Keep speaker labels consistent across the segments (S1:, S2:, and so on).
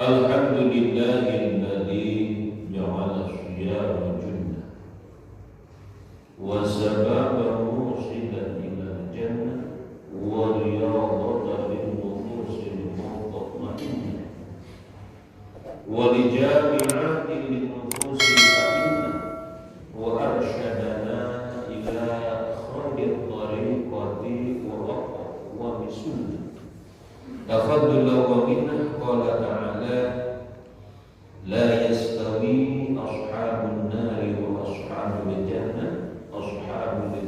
S1: Alhamdulillahilladzi ja'ala siyama junnah wa sababan musilan ila jannah wa riyadatan lin nufusil mutma'innah wa lijami'atin lin nufusil fa'innah wa arsyadana ila khairit tariqati wa misunnah tafaddulan wa minnah. Qala ta'ala la yastawi ashabun nari wa ashabul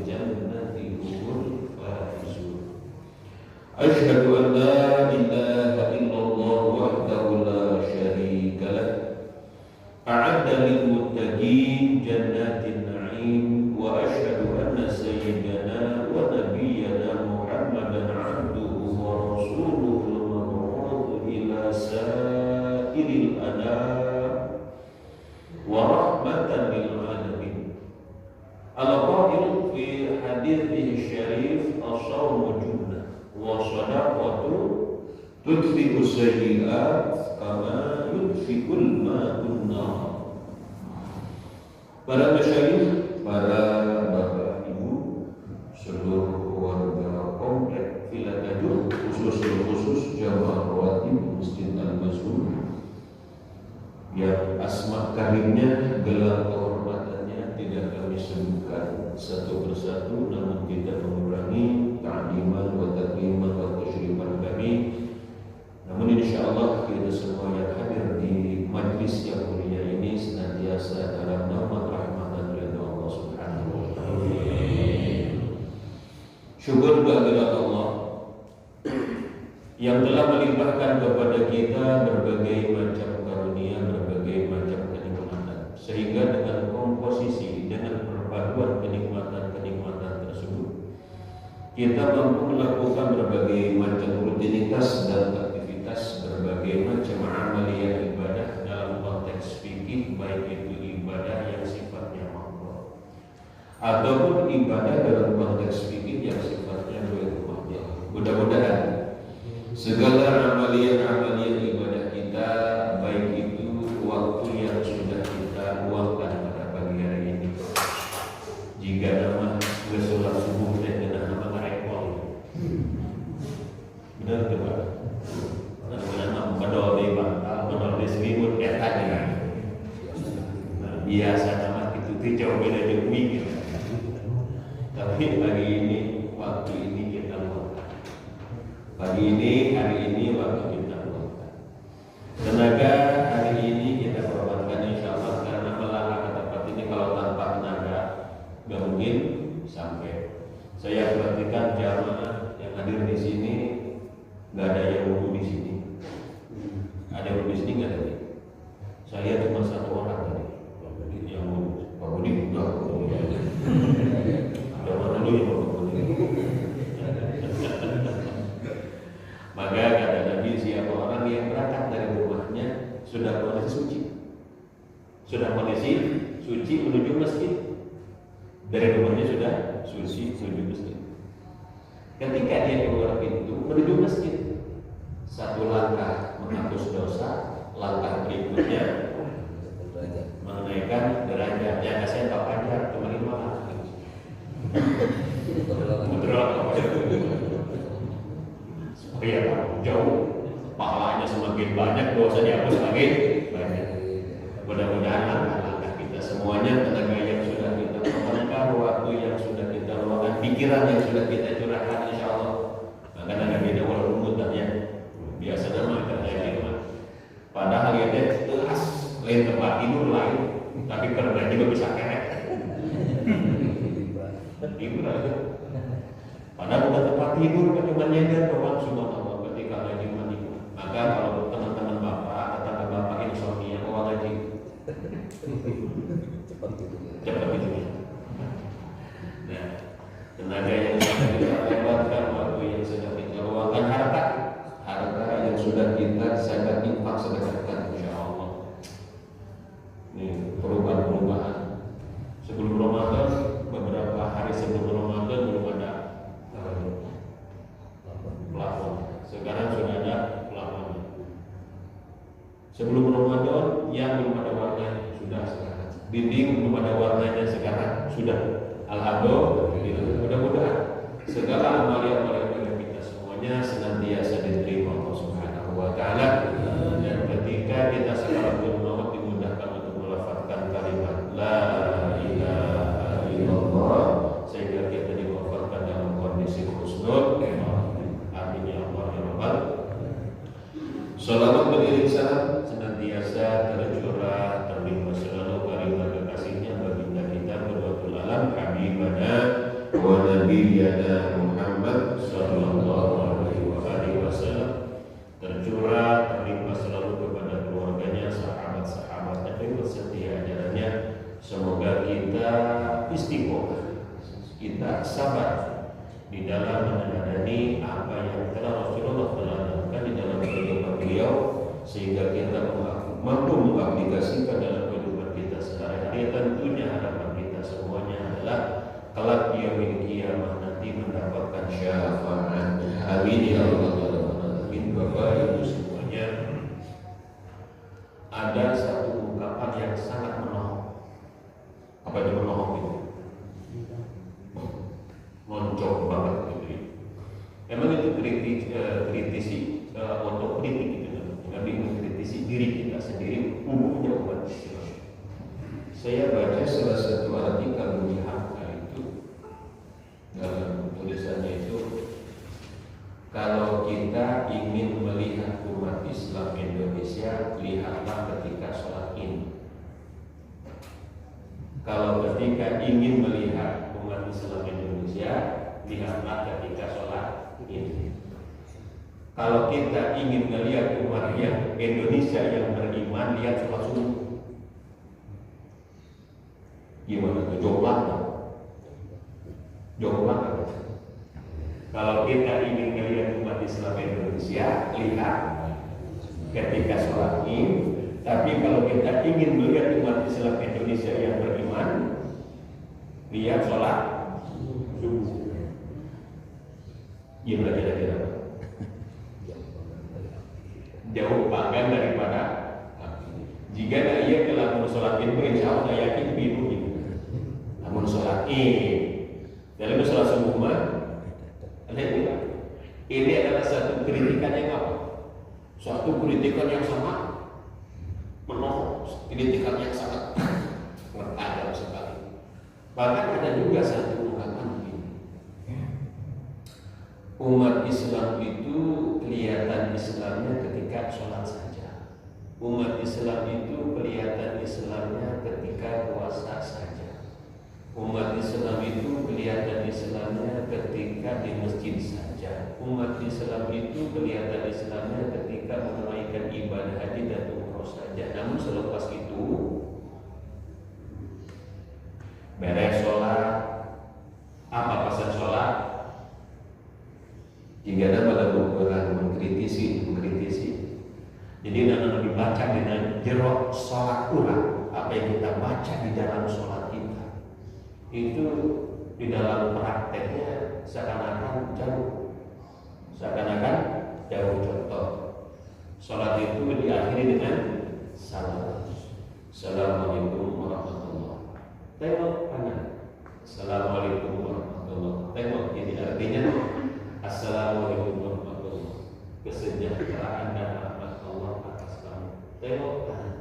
S1: jannati humul faizun. Asyhadu an la ilaha illallah wahdahu la syarika lah a'adda lil muttaqin jannatin na'im wa asyhadu anna sayyidana wa nabiyyana Muhammadan 'abduhu wa rasuluhu ila sa'iril anam wa rahmatan lil alamin. Al-qail fi hadits syarif as-shawmu junnah wa sadaqatu tudfi'u sayyi'at kama yudfi'ul ma'un nar. Para masyayikh, para bapak ibu, seluruh warga komplek Villa Gadung, khusus jamaah rawatib Masjid Al-Mazhur yang asma karimnya, gelar kehormatannya tidak kami sebutkan satu persatu, namun tidak mengurangi ta'liman wa takliman wa tasyrifan kami. Namun insyaallah kita semua yang hadir di majlis yang mulia ini senantiasa dalam naungan rahmat dan ridha Allah Subhanahu wa taala. Syukur kehadirat Allah yang telah melimpahkan kepada kita berbagai macam karunia, berbagai macam kenikmatan, sehingga dengan komposisi, dengan perpaduan kenikmatan-kenikmatan tersebut, kita mampu melakukan berbagai macam rutinitas dan aktivitas, berbagai macam amaliyah ibadah dalam konteks fikih, baik itu ibadah yang sifatnya makruh ataupun ibadah dalam konteks fikih yang sifatnya ghairu makruh. Mudah-mudahan segala amaliyah ibadah kita, baik itu waktu yang sudah kita luangkan pada pagi hari ini, jika nama sholat subuh dan nama ngarepol, benar tidak? Nama bedol di bantal, bedol di selimut ya tadi. Biasa nama itu jauh beda demi. Tapi pagi ini, waktu ini kita luangkan. Pagi ini, hari ini waktu kita luangkan. Tenaga hari ini kita korbankan insyaallah, karena melangkah ke tempat ini kalau tanpa tenaga gak mungkin sampai. Saya perhatikan jamaah yang hadir di sini, gak ada yang wudhu di sini. Ada yang wudhu di sini nggak tadi? Saya cuma satu orang tadi yang wudhu. Pak Budi enggak. Ada mana dulu ya Pak Budi? Maka kata Nabi, siapa orang yang berangkat dari rumahnya sudah kondisi suci, sudah kondisi suci menuju masjid, dari rumahnya sudah suci menuju masjid. Ketika dia keluar pintu menuju masjid, satu langkah menghapus dosa, langkah berikutnya menaikkan derajat. Yang saya tahu aja cuma 5 langkah. Iya, jauh pahalanya semakin banyak, dosanya pun semakin banyak. Mudah-mudahan langkah-langkah kita semuanya, tenaga yang sudah kita korbankan, waktu yang sudah kita luangkan, pikiran yang sudah kita curahkan, insyaallah akan ada beda walaupun ya. Biasa nama kita mah. Padahal ya jelas lain tempat tidur lain, tapi kerja juga bisa kerek. Tidur aja. Padahal bukan tempat tidur, cuma nyender doang, subhanallah, ketika lagi mandi. Maka kalau teman-teman bapak, tetangga bapak insomnia, uang lagi cepat gitu ya. Nah, tenaga yang sudah kita lewatkan, waktu yang sudah kita luangkan, harta yang sudah kita zakat infak sedekahkan, insyaallah. Ini perubahan-perubahan. Sebelum Ramadan, beberapa hari sebelum Ramadan belum ada plafon. Sekarang sudah ada plafonnya. Sebelum Ramadan yang belum ada warnanya sudah sekarang. Dinding belum ada warnanya sekarang sudah. Alhamdulillah. Mudah-mudahan segala amalan-amalan kita semuanya senantiasa diterima Allah Subhanahu wa taala, dan ketika kita sakaratul maut dimudahkan untuk melafazkan kalimat la ilaha illallah sehingga kita diwafatkan dalam kondisi husnul. Amin ya Allah ya Rabbal. Salawat beriring salam senantiasa tercurah terlimpah selalu karimah kekasihnya baginda kita qudwatul alam habibana wa nabiyyana Muhammad sallallahu alaihi wasallam, tercurah terlimpah selalu kepada keluarganya, sahabat-sahabatnya, pengikut setia ajarannya. Semoga kita istiqomah, kita sabar di dalam meneladani apa yang telah Rasulullah telah lakukan di dalam kehidupan beliau, sehingga kita mampu mengaplikasikan dalam kehidupan kita sehari-hari. Tentunya harapan kita semuanya adalah kelak yaumil qiyamah nanti mendapatkan syafaatnya. Amin ya Allah ya Rabbal alamin. Bapak Ibu semuanya, ada satu ungkapan yang sangat menohok. Apa itu menohok itu? Moncok banget gitu ya. Emang itu kritisi otokritik gitu, lebih mengkritisi diri kita sendiri, umumnya umat Islam. Saya baca salah satu artikel di Hamka itu, dalam tulisannya itu, kalau kita ingin melihat umat Islam Indonesia, lihatlah ketika sholat Id. Kalau ketika ingin melihat umat Islam Indonesia, lihatlah ketika sholat Id. Kalau kita ingin melihat umat yang Indonesia yang beriman, lihat sholat subuh. Gimana tuh? Jomblang? Kalau kita ingin melihat umat Islam Indonesia, lihat ketika sholat Id. Tapi kalau kita ingin melihat umat Islam Indonesia yang beriman, lihat sholat subuh. Gimana kira-kira? Jauh panggang daripada jika ia telah sholat Id, insya Allah yakin biru ini. Namun sholat Id, dalam sholat subuh mah, ini adalah satu kritikan yang apa? Suatu kritikan yang sangat menohok, kritikan yang sangat tajam sekali. Bahkan ada juga satu ungkapan begini. Umat Islam itu kelihatan Islamnya ketika sholat saja. Umat Islam itu kelihatan Islamnya ketika puasa saja. Umat Islam itu kelihatan Islamnya ketika di masjid saja. Umat Islam itu kelihatan Islamnya ketika menunaikan ibadah haji dan umroh saja. Namun selepas itu, beres sholat, apa pesan sholat? Jika ada bukan mengkritisi. Jadi nana dibaca dengan jerok sholat ulang. Apa yang kita baca di dalam sholat kita itu di dalam prakteknya seakan-akan jauh. Contoh, sholat itu diakhiri dengan salam. Assalamualaikum warahmatullahi wabarakatuh. Tengok kanan. Assalamualaikum warahmatullahi wabarakatuh. Tengok, ini artinya Assalamualaikum warahmatullahi wabarakatuh. Kesejahteraan dan rahmat Allah atas kamu. Tengok kanan.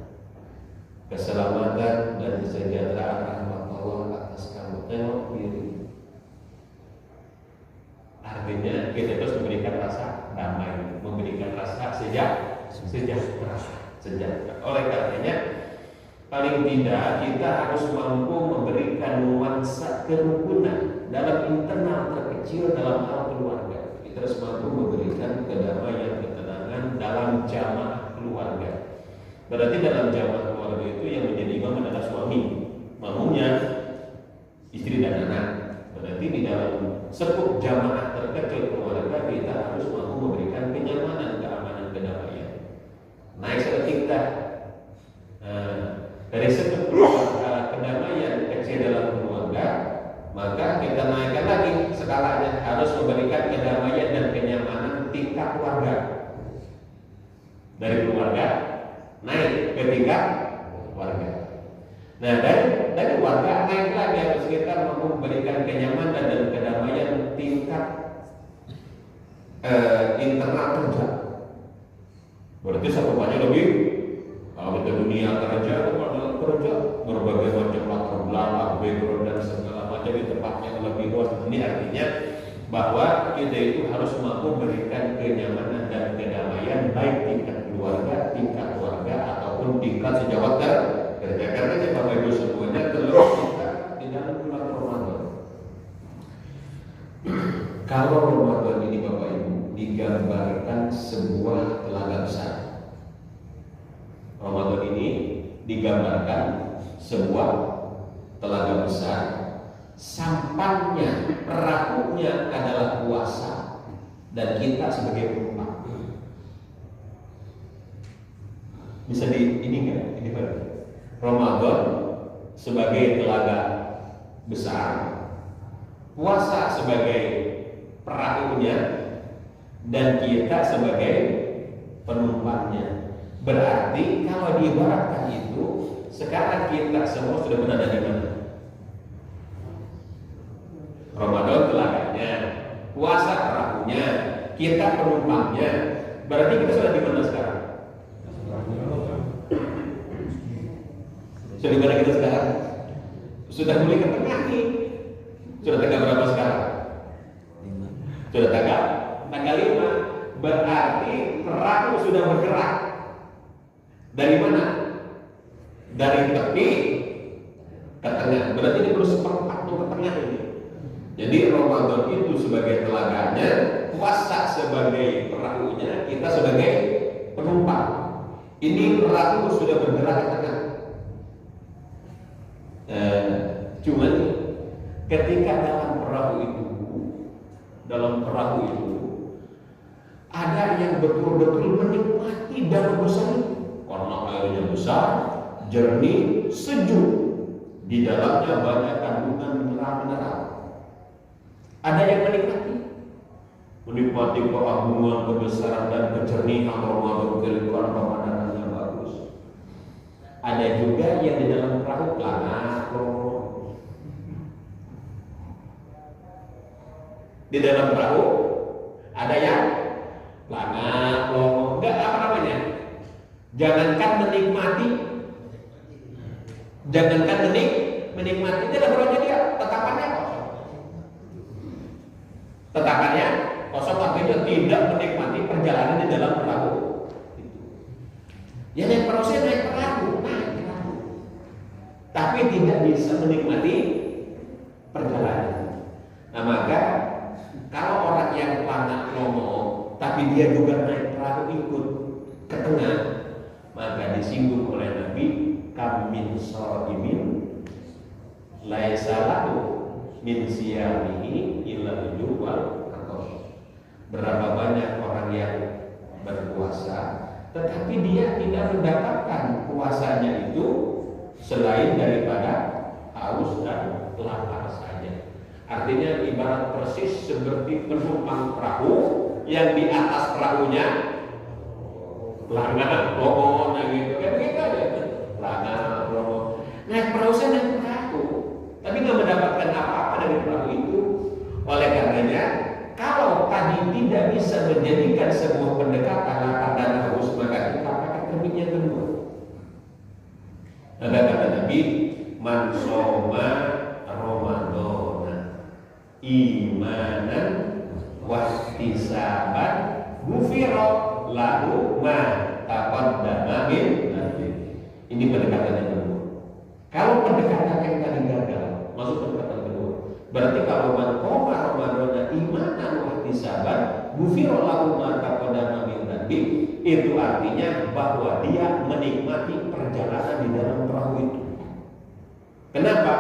S1: Keselamatan dan kesejahteraan rahmat Allah atas kamu. Tengok kiri. Artinya kita terus memberikan rasa damai, memberikan rasa sejahtera. Oleh karenanya, paling tidak kita harus mampu memberikan nuansa kerukunan dalam internal terkecil dalam hal keluarga. Kita harus mampu memberikan kedamaian, ketenangan dalam jamaah keluarga. Berarti dalam jamaah keluarga itu yang menjadi imam adalah suami, makmumnya istri dan anak. Berarti di dalam sepup jamaah terkecil keluarga kita harus mampu memberikan kenyamanan, keamanan, kedamaian. Naik satu tingkat dari sepup kedamaian kecil dalam keluarga, maka kita naikkan lagi skalanya, harus memberikan kedamaian dan kenyamanan tingkat keluarga. Dari keluarga naik ketika warga. Nah, dari warga naik lagi harus kita mampu memberikan kenyamanan dan kedamaian tingkat internal kerja. Berarti cakupannya lebih. Kalau kita dunia kerja, berbagai macam latar belakang, background dan segala macam di tempatnya lebih luas. Ini artinya bahwa kita itu harus mampu memberikan kenyamanan dan kedamaian baik tingkat keluarga, tingkat warga ataupun tingkat sejawat kerja. Karena Bapak Ibu semuanya terlalu kita di dalam bulan Ramadan. Kalau Ramadan ini Bapak Ibu digambarkan sebuah telaga besar. Ramadan ini digambarkan sebuah telaga besar. Sampannya, perahunya adalah puasa dan kita sebagai penumpang. Bisa ini kan? Ini berarti Ramadan sebagai telaga besar, puasa sebagai perahunya, dan kita sebagai penumpangnya. Berarti kalau diibaratkan itu, sekarang kita semua sudah berada di mana? Ramadan telaganya, puasa perahunya, kita penumpangnya. Berarti kita sudah di mana sekarang? Sudah di mana kita sekarang? Sudah mulai ke tengah nih. Sudah tanggal berapa sekarang? Sudah tanggal 5. Berarti perahu sudah bergerak. Dari mana? Dari tepi ke tengah. Berarti ini perlu seperempat ke tengah ini. Jadi Ramadan itu sebagai telaganya, puasa sebagai perahunya, kita sebagai penumpang. Ini perahu sudah bergerak ke tengah. Cuman ketika dalam perahu itu ada yang betul-betul menikmati danau besar itu. Karena airnya besar, jernih, sejuk. Di dalamnya banyak kandungan mineral. Ada yang menikmati keagungan, kebesaran dan kejernihan Ramadan, kelikuan pemandangan yang bagus. Ada juga yang di dalam perahu di dalam perahu ada yang enggak apa namanya? Jangankan menikmati di dalam perahunya dia tetapannya kosong artinya tidak menikmati perjalanan di dalam perahu itu. Ya naik perahu naik perahu, tapi tidak bisa menikmati perjalanan. Nah maka kalau orang yang pelana lomo tapi dia juga naik perahu ikut ke tengah, maka disinggung oleh Nabi, kam min shaimin laisa lahu min siyamihi illa wal athos. Berapa banyak orang yang berpuasa tetapi dia tidak mendapatkan puasanya itu selain daripada haus dan lapar saja. Artinya ibarat persis seperti penumpang perahu yang di atas perahunya pelanggan lomo gitu kan begitu aja. Pelanggan lomo naik perahu tapi nggak mendapatkan apa-apa dari perahu itu. Oleh karenanya, kalau tadi tidak bisa menjadikan sebuah pendekatan lapar dan haus, maka kita pakai teknik yang kedua. Ada kata Nabi, man shoma Ramadan imanan wahtisaban ghufira lahu ma taqaddama min dhanbi. Ini pendekatan yang kedua. Kalau pendekatan yang tadi gagal, masuk pendekatan kedua. Berarti kalau man qoma Ramadan imanan wahtisaban ghufira lahu ma taqaddama min dhanbi, itu artinya bahwa dia menikmati perjalanan di dalam perahu itu. Kenapa?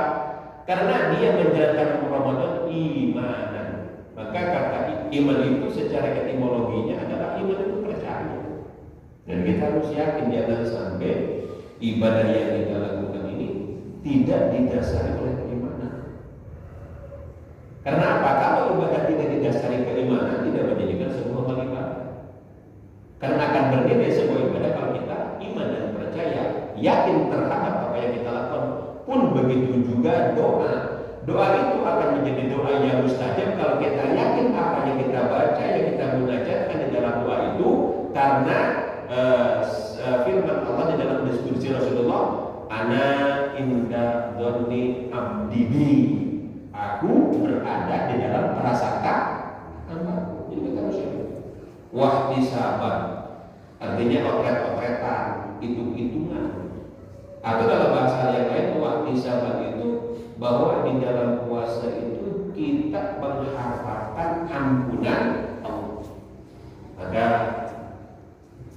S1: Karena dia menjalankan Ramadan imanan. Maka kata iman itu secara etimologinya adalah iman itu percaya. Dan kita harus yakin jangan sampai ibadah yang kita lakukan ini tidak didasari oleh keimanan. Karena apa? Kalau ibadah tidak didasari keimanan, tidak menjadikan sebuah ibadah. Karena akan bernilai sebuah ibadah kalau kita iman dan yakin terhadap apa yang kita lakukan. Pun begitu juga doa. Doa itu akan menjadi doa yang mustajab kalau kita yakin apa yang kita baca, yang kita munajatkan di dalam doa itu, karena firman Allah di dalam diskusi Rasulullah, ana inda dzanni abdi bi, aku berada di dalam prasangka hambaku. Jadi kita harus wahtisaban, artinya opret-opretan, hitung-hitungan. Atau dalam bahasa yang lain, wahtisaban itu bahwa di dalam puasa itu kita mengharapkan ampunan Allah. Maka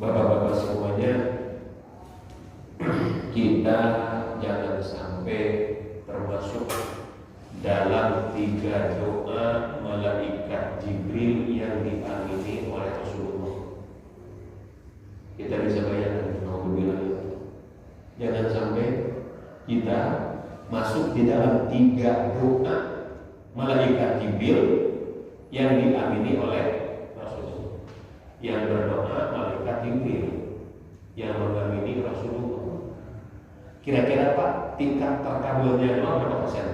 S1: bapak-bapak semuanya, kita jangan sampai termasuk dalam 3 doa malaikat Jibril yang diamini oleh Rasulullah. Kita bisa bayangkan, alhamdulillah, jangan sampai kita masuk di dalam 3 doa malaikat Jibril yang diamini oleh Rasulullah. Yang berdoa malaikat Jibril, yang mengamini Rasulullah. Kira-kira Pak, tingkat terkabulnya doa berapa persen?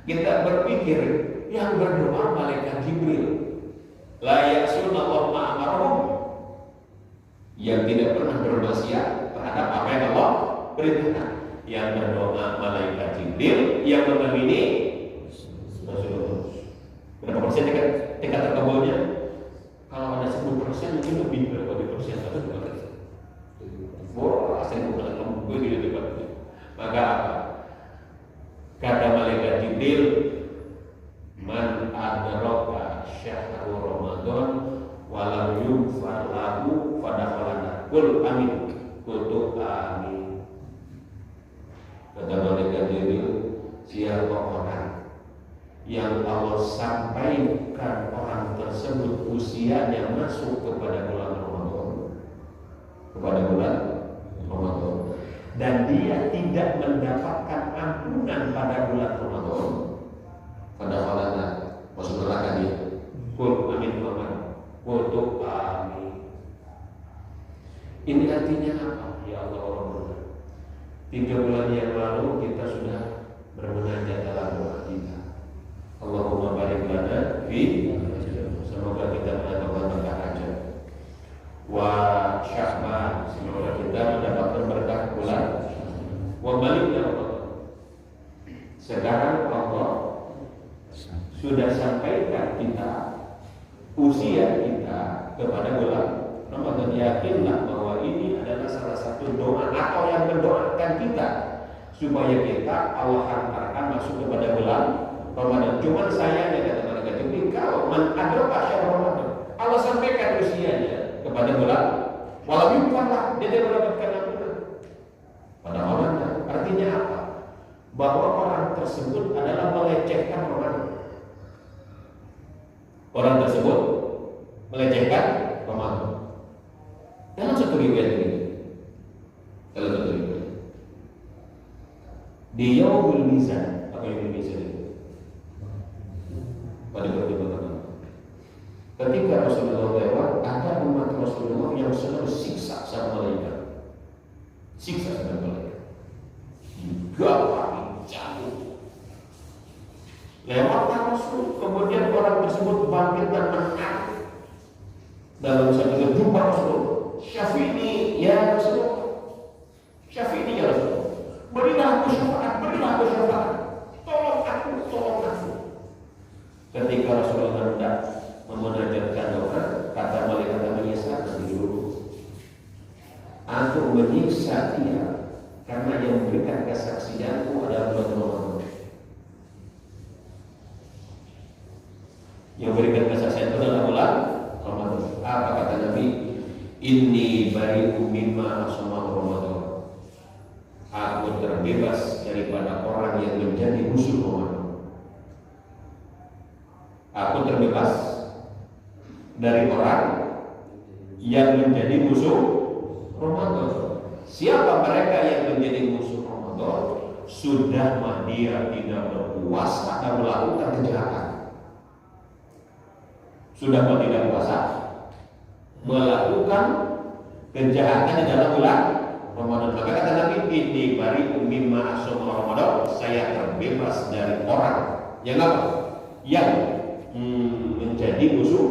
S1: Kita berpikir yang berdoa malaikat Jibril, la ya'sunallahu ma amarahum, yang tidak pernah bermaksiat terhadap apa yang Allah perintahkan. Yang berdoa malaikat Jibril, yang mengamini Rasulullah. Berapa persen tingkat terkabulnya? Kalau ada 10% mungkin lebih, berapa persen? 1-2%. Wah, asal bukan gue gitu dekat. Maka apa? Kata malaikat Jibril, man adraka syahru Ramadan walam yufar lahu fadakhalana. Qul amin. Qul amin. Kata malaikat Jibril, siapa orang yang Allah sampaikan orang tersebut usianya masuk kepada bulan Ramadan, dan dia tidak mendapatkan ampunan pada bulan Ramadan, pada falana masuk neraka dia. Qul amin Muhammad. Qul amin. Ini artinya apa? Ya Allah, 3 bulan yang lalu kita sudah bermunajat dalam doa kita. Allahumma barik lana fi, semoga kita mendapatkan berkah Rajab, wa Sya'ban, semoga kita mendapatkan berkah bulan, wa balikna Ramadan. Sekarang Allah sudah sampaikan kita usia kita kepada bulan Ramadan. Yakinlah bahwa ini adalah salah satu doa atau yang mendoakan kita supaya kita Allah hantarkan masuk kepada bulan Ramadan. Cuman sayangnya kata malaikat Jibril, kalau adraka syahr Ramadan, Allah sampaikan usianya kepada bulan, walau yukarlah, dia tidak mendapatkan ampunan pada Ramadan. Artinya apa? Bahwa orang tersebut adalah melecehkan Ramadan. Orang tersebut melecehkan Ramadan. Dalam satu riwayat ini, dalam satu riwayat, di Yaumul Mizan, apa Yaumul Mizan itu? Pada pertimbangan. Ketika Rasulullah lewat, ada umat Rasulullah yang sedang siksa sama malaikat. Siksa sama malaikat. Gawat, jauh. Lewatlah Rasul, kemudian orang tersebut bangkit dan menang. Dalam satu jumpa Rasulullah, Syafi'i ya Rasulullah, Syafi'i ya Rasulullah, berilah aku syafaat, berilah aku syafaat, tolong aku, tolong aku. Ketika Rasulullah hendak memunajatkan doa, kata malaikat menyiksa dulu. Aku menyiksa dia karena yang memberikan kesaksianku adalah bulan Ramadan. Yang memberikan kesaksian itu adalah bulan Ramadan. Apa kata Nabi? Inni bari'u mimma asama Ramadan. Aku terbebas daripada orang yang menjadi musuh Ramadan. Aku terbebas dari orang yang menjadi musuh Ramadan. Siapa mereka yang menjadi musuh Ramadan? Sudah dia tidak berpuasa dan melakukan kejahatan. Sudah tidak puasa melakukan kejahatan di dalam bulan Ramadan. Maka kata Nabi, ini bari mimma asoma Ramadan, saya terbebas dari orang yang apa? Yang menjadi musuh.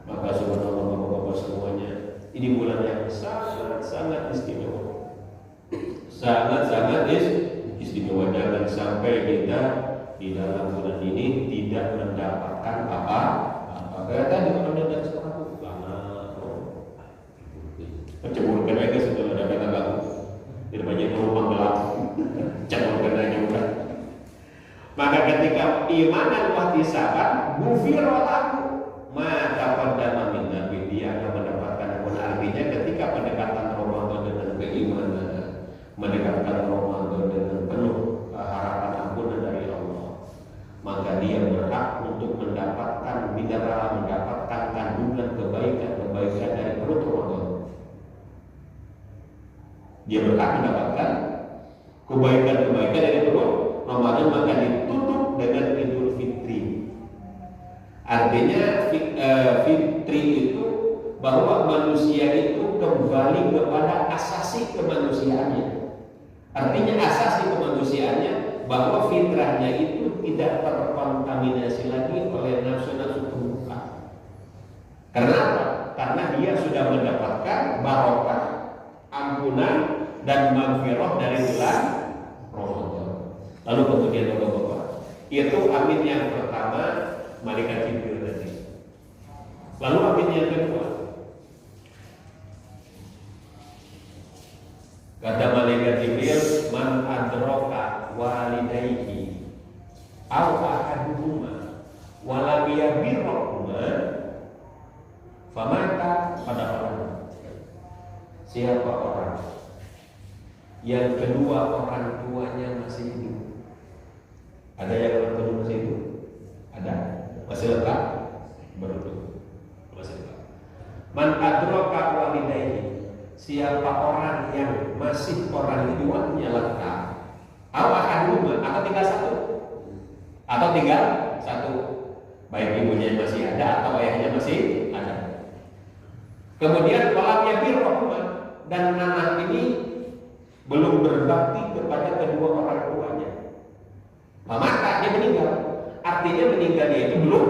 S1: Maka subhanallah Bapak-bapak semuanya, ini bulan yang sangat istimewa. Sangat istimewa. Jangan sampai kita di dalam bulan ini tidak mendapatkan apa. Kayak tadi kalau dari sekarang kecemurkan aja sudah ada kata kamu tidak banyak rumah gelap cemurkan aja udah. Maka ketika imanan wahtisaban gufirolaku, maka pada min nabi dia akan mendapatkan ampun. Artinya ketika pendekatan Ramadan dengan keimanan, mendekatkan Ramadan dengan penuh harapan ampunan dari Allah, maka dia berhak untuk mendapatkan bidara, mendapatkan kandungan kebaikan dari perut Ramadan. Dia berhak mendapatkan kebaikan dari perut Ramadan, maka ditutup dengan Idul Fitri. Artinya fitri itu bahwa manusia itu kembali kepada asasi kemanusiaannya. Artinya asasi kemanusiaannya bahwa fitrahnya itu tidak terkontaminasi lagi oleh nafsu-nafsu permukaan. Karena apa? Karena dia sudah mendapatkan barokah, ampunan dan maghfirah dari bulan Ramadan. Lalu kemudian Bapak-bapak, itu amin yang pertama, malaikat Jibril tadi. Lalu amin yang kedua, kata malaikat Jibril, man adraka walidayhi aw ahaduhuma wa lam yabirrahuma famata pada orang. Siapa orang yang kedua orang tuanya masih hidup? Ada yang orang tua masih hidup? Ada? Masih lengkap? Baru masih lengkap. Man adraka walidayhi, siapa orang yang masih orang tuanya lengkap, awahaduhuma, atau tinggal satu, baik ibunya masih ada atau ayahnya masih ada. Kemudian walam yabirrahuma, dan anak ini belum berbakti kepada kedua orang tuanya, maka dia meninggal. Artinya meninggalnya itu belum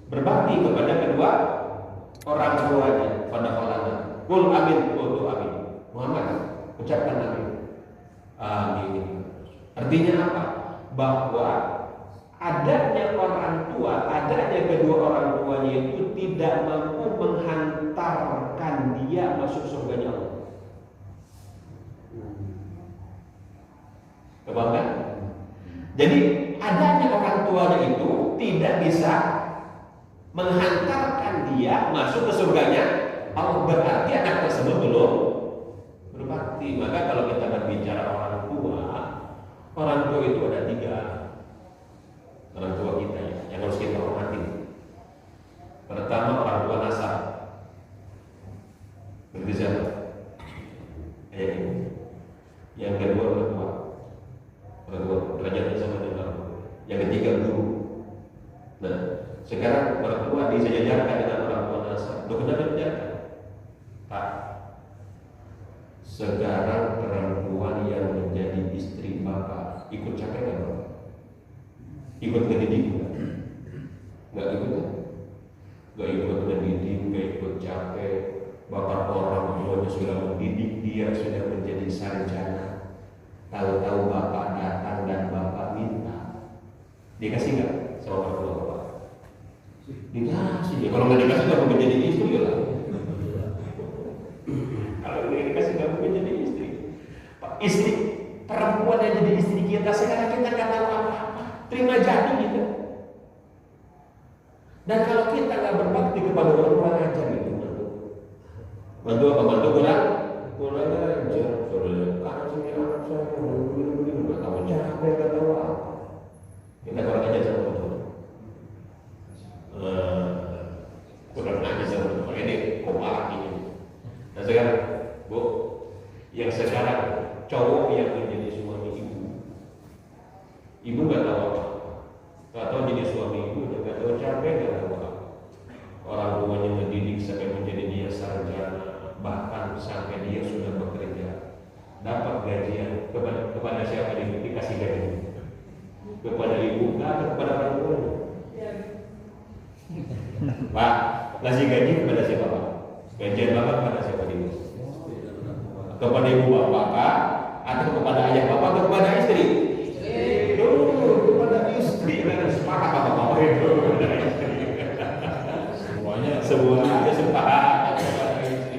S1: berbakti kepada kedua orang tuanya. Pada falana kul amin, kul amin. Muhammad ucapkan amin. Amin. Artinya apa? Bahwa adanya orang tua, adanya kedua orang tuanya itu tidak mampu menghantarkan dia masuk surganya Allah. Kebangan? Jadi adanya orang tuanya itu tidak bisa menghantarkan dia masuk ke surganya Allah. Berarti anak tersebut belum berbakti. Maka kalau kita berbicara orang tua itu ada 3 orang tua kita yang harus kita hormati. Pertama, orang tua nasab, bergejala, ayah ibu. Yang kedua, orang tua derajatnya sama dengan orang tua. Yang ketiga, guru. Nah, sekarang orang tua disejajarkan dengan orang tua nasab. Kenapa disejajarkan? Pak, sekarang perempuan yang menjadi istri bapak ikut capek nggak Pak? Ikut ngedidik nggak? Nggak ikut kan? Nggak ikut ngedidik, nggak ikut capek. Bapak orang tuanya sudah mendidik dia, sudah menjadi sarjana. Tahu-tahu bapak datang dan bapak minta, dikasih nggak sama orang tua bapak? Dikasih. Ya kalau nggak dikasih nggak mungkin jadi istri lah. Kalau nggak dikasih nggak mungkin jadi istri. Pak, istri perempuan yang jadi istri kita sekarang kita nggak tahu apa-apa, terima jadi gitu. Dan kalau kita nggak berbakti kepada orang tua ajar gitu, bantu apa? Bantu kurang ajar. Soalnya kasih anak saya begini nggak tahu capek, nggak tahu apa. Kita kurang ajar sama orang tua. Kurang ajar sama orang tua. Ini kopalak ini. Nah sekarang, Bu, yang sekarang cowok yang menjadi suami ibu nggak tahu apa, nggak tahu jadi suami ibu, nggak tahu capek, nggak tahu apa. Orang tuanya gajian kepada siapa dikasih gaji? Kepada ibu atau kepada orang tua? Pak, kasih gaji kepada siapa Pak? Gajian Bapak kepada siapa ibu? Kepada ibu bapak Pak? Atau kepada ayah bapak atau kepada istri? Kepada istri. Kan sepakat bapak-bapak itu. Semuanya sepakat kepada istri.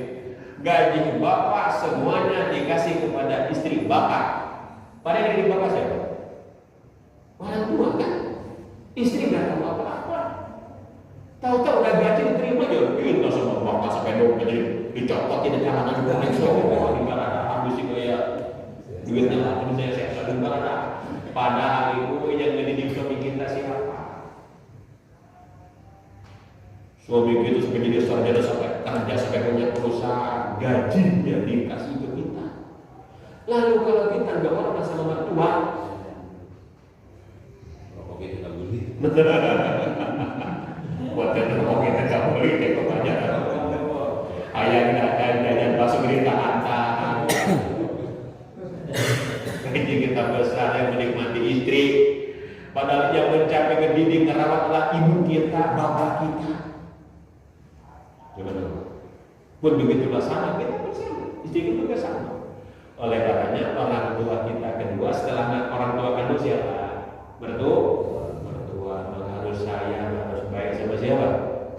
S1: Gaji bapak semuanya dikasih kepada istri bapak. Pada yang bapak siapa? Orang tua kan? Istri nggak tahu apa-apa. Tahu-tahu udah gaji diterima aja. Kita sama bapak sampai dong jadi dicopotin di jalanan juga. Di mana ada habis sih kayak duitnya lah. Terus saya di mana ada. Padahal itu yang mendidik suami kita siapa? Suami kita sampai jadi sarjana sampai kerja sampai punya perusahaan, gajinya dikasih ke kita. Lalu kalau kita nggak orang sama mertua, rokok kita nggak beli. Buat rokok kita nggak beli, kayak aja. Ayah kita dan masuk di tahan. Gaji kita besar yang menikmati istri. Padahal yang mencapai ke dinding merawatlah ibu kita, bapak kita. Pun begitulah sama kita bersama, istri kita juga sama. Oleh karenanya orang tua kita kedua setelah orang tua kandung siapa? Mertua harus sayang, harus baik sama siapa?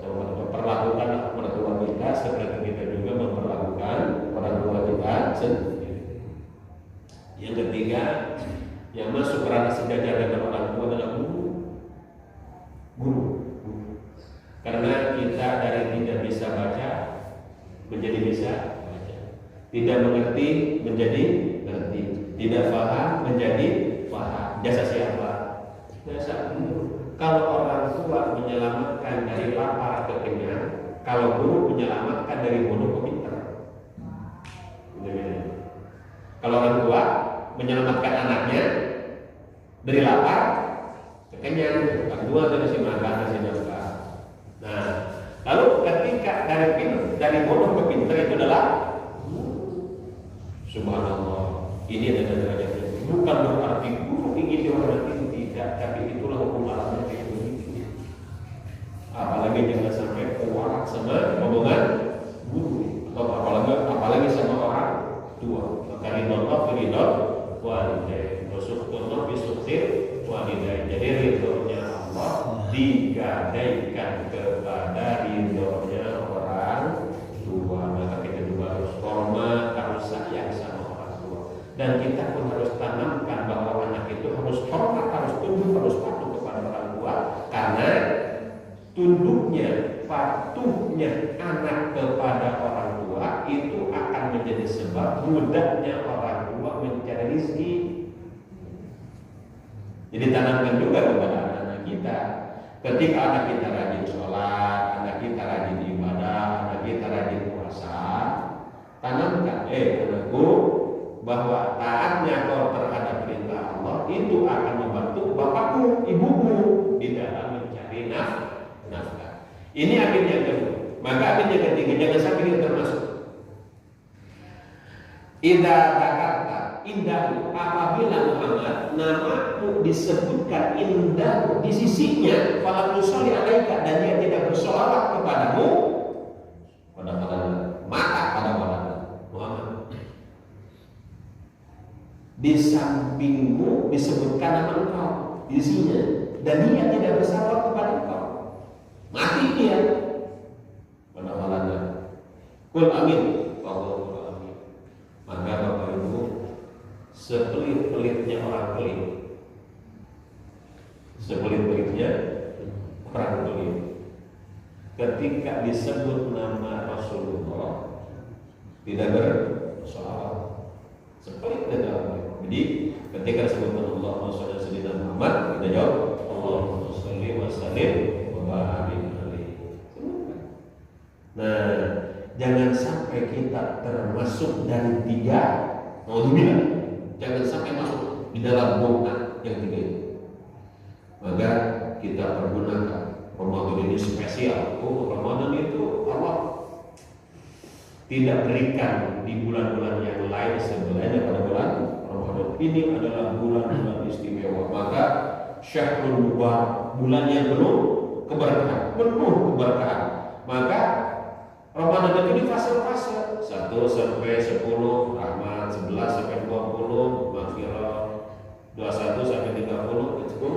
S1: Sama mertua. Perlakukan mertua kita seperti kita juga memperlakukan orang tua kita sendiri. Yang ketiga, yang masuk ranah sejajar dengan orang tua adalah guru. Karena kita dari tidak bisa baca menjadi bisa baca, tidak mengerti menjadi ngerti, tidak paham menjadi paham. Jasa siapa? Jasa guru. Kalau orang tua menyelamatkan dari lapar ke kenyang, kalau guru menyelamatkan dari bodoh ke pintar. Kalau orang tua menyelamatkan anaknya dari lapar ke kenyang, orang tua dari si makan si nafkah. Nah, lalu ketika dari bodoh ke pintar itu adalah subhanallah. Ini adalah derajat. Bukan berarti guru ingin dihormati, tidak, tapi itulah hukum alamnya kayak begitu. Apalagi jangan sampai warak sama omongan guru, atau apalagi sama orang tua. Maka ridho ridho walidain, wasukhtullah bisuktir walidain. Jadi ridhonya Allah digadaikan kepada ridhonya orang tua. Maka kita juga harus hormat, harus sayang sama orang tua. Dan kita pun harus tanamkan bahwa anak itu harus hormat, harus tunduk, harus patuh kepada orang tua. Karena tunduknya, patuhnya anak kepada orang tua itu akan menjadi sebab mudahnya orang tua mencari rezeki. Jadi tanamkan juga kepada anak kita. Ketika anak kita rajin sholat, anak kita rajin ibadah, anak kita rajin puasa, tanamkan, anakku, bahwa taatnya kau terhadap perintah Allah itu akan membantu bapakmu, ibumu di dalam mencari nafkah. Ini agenda yang kedua. Maka agenda yang ketiga, jangan sampai kita termasuk. Idza dzakarta indahu, apabila Muhammad namamu disebutkan indahu di sisinya, falam yusolli alaika, dan dia tidak bersolawat kepadamu, pada maka pada Muhammad di sampingmu disebutkan nama engkau di sisinya, dan dia tidak bersolawat kepada engkau, mati dia. Pada kul amin, maka Bapak Ibu, sepelit-pelitnya orang pelit, sepelit-pelitnya orang pelit, ketika disebut nama Rasulullah tidak bersolawat, sepelit dalam. Jadi ketika disebut nama Allah Rasulullah Muhammad, kita jawab Allahumma sholli wa sallim wa barik alaihi. Nah, jangan sampai kita termasuk dari tiga, naudzubillah, jangan sampai masuk di dalam golongan yang tiga itu. Maka kita pergunakan Ramadan ini spesial. Ramadan itu Allah tidak berikan di bulan-bulan yang lain selain daripada bulan Ramadan. Ini adalah bulan-bulan istimewa. Maka Syahrul Mubarak, bulan yang penuh keberkahan, Maka Ramadan itu di fase-fase 1 sampai 10 rahmat, 11 sampai 20 maghfirah, 21 sampai 30 itu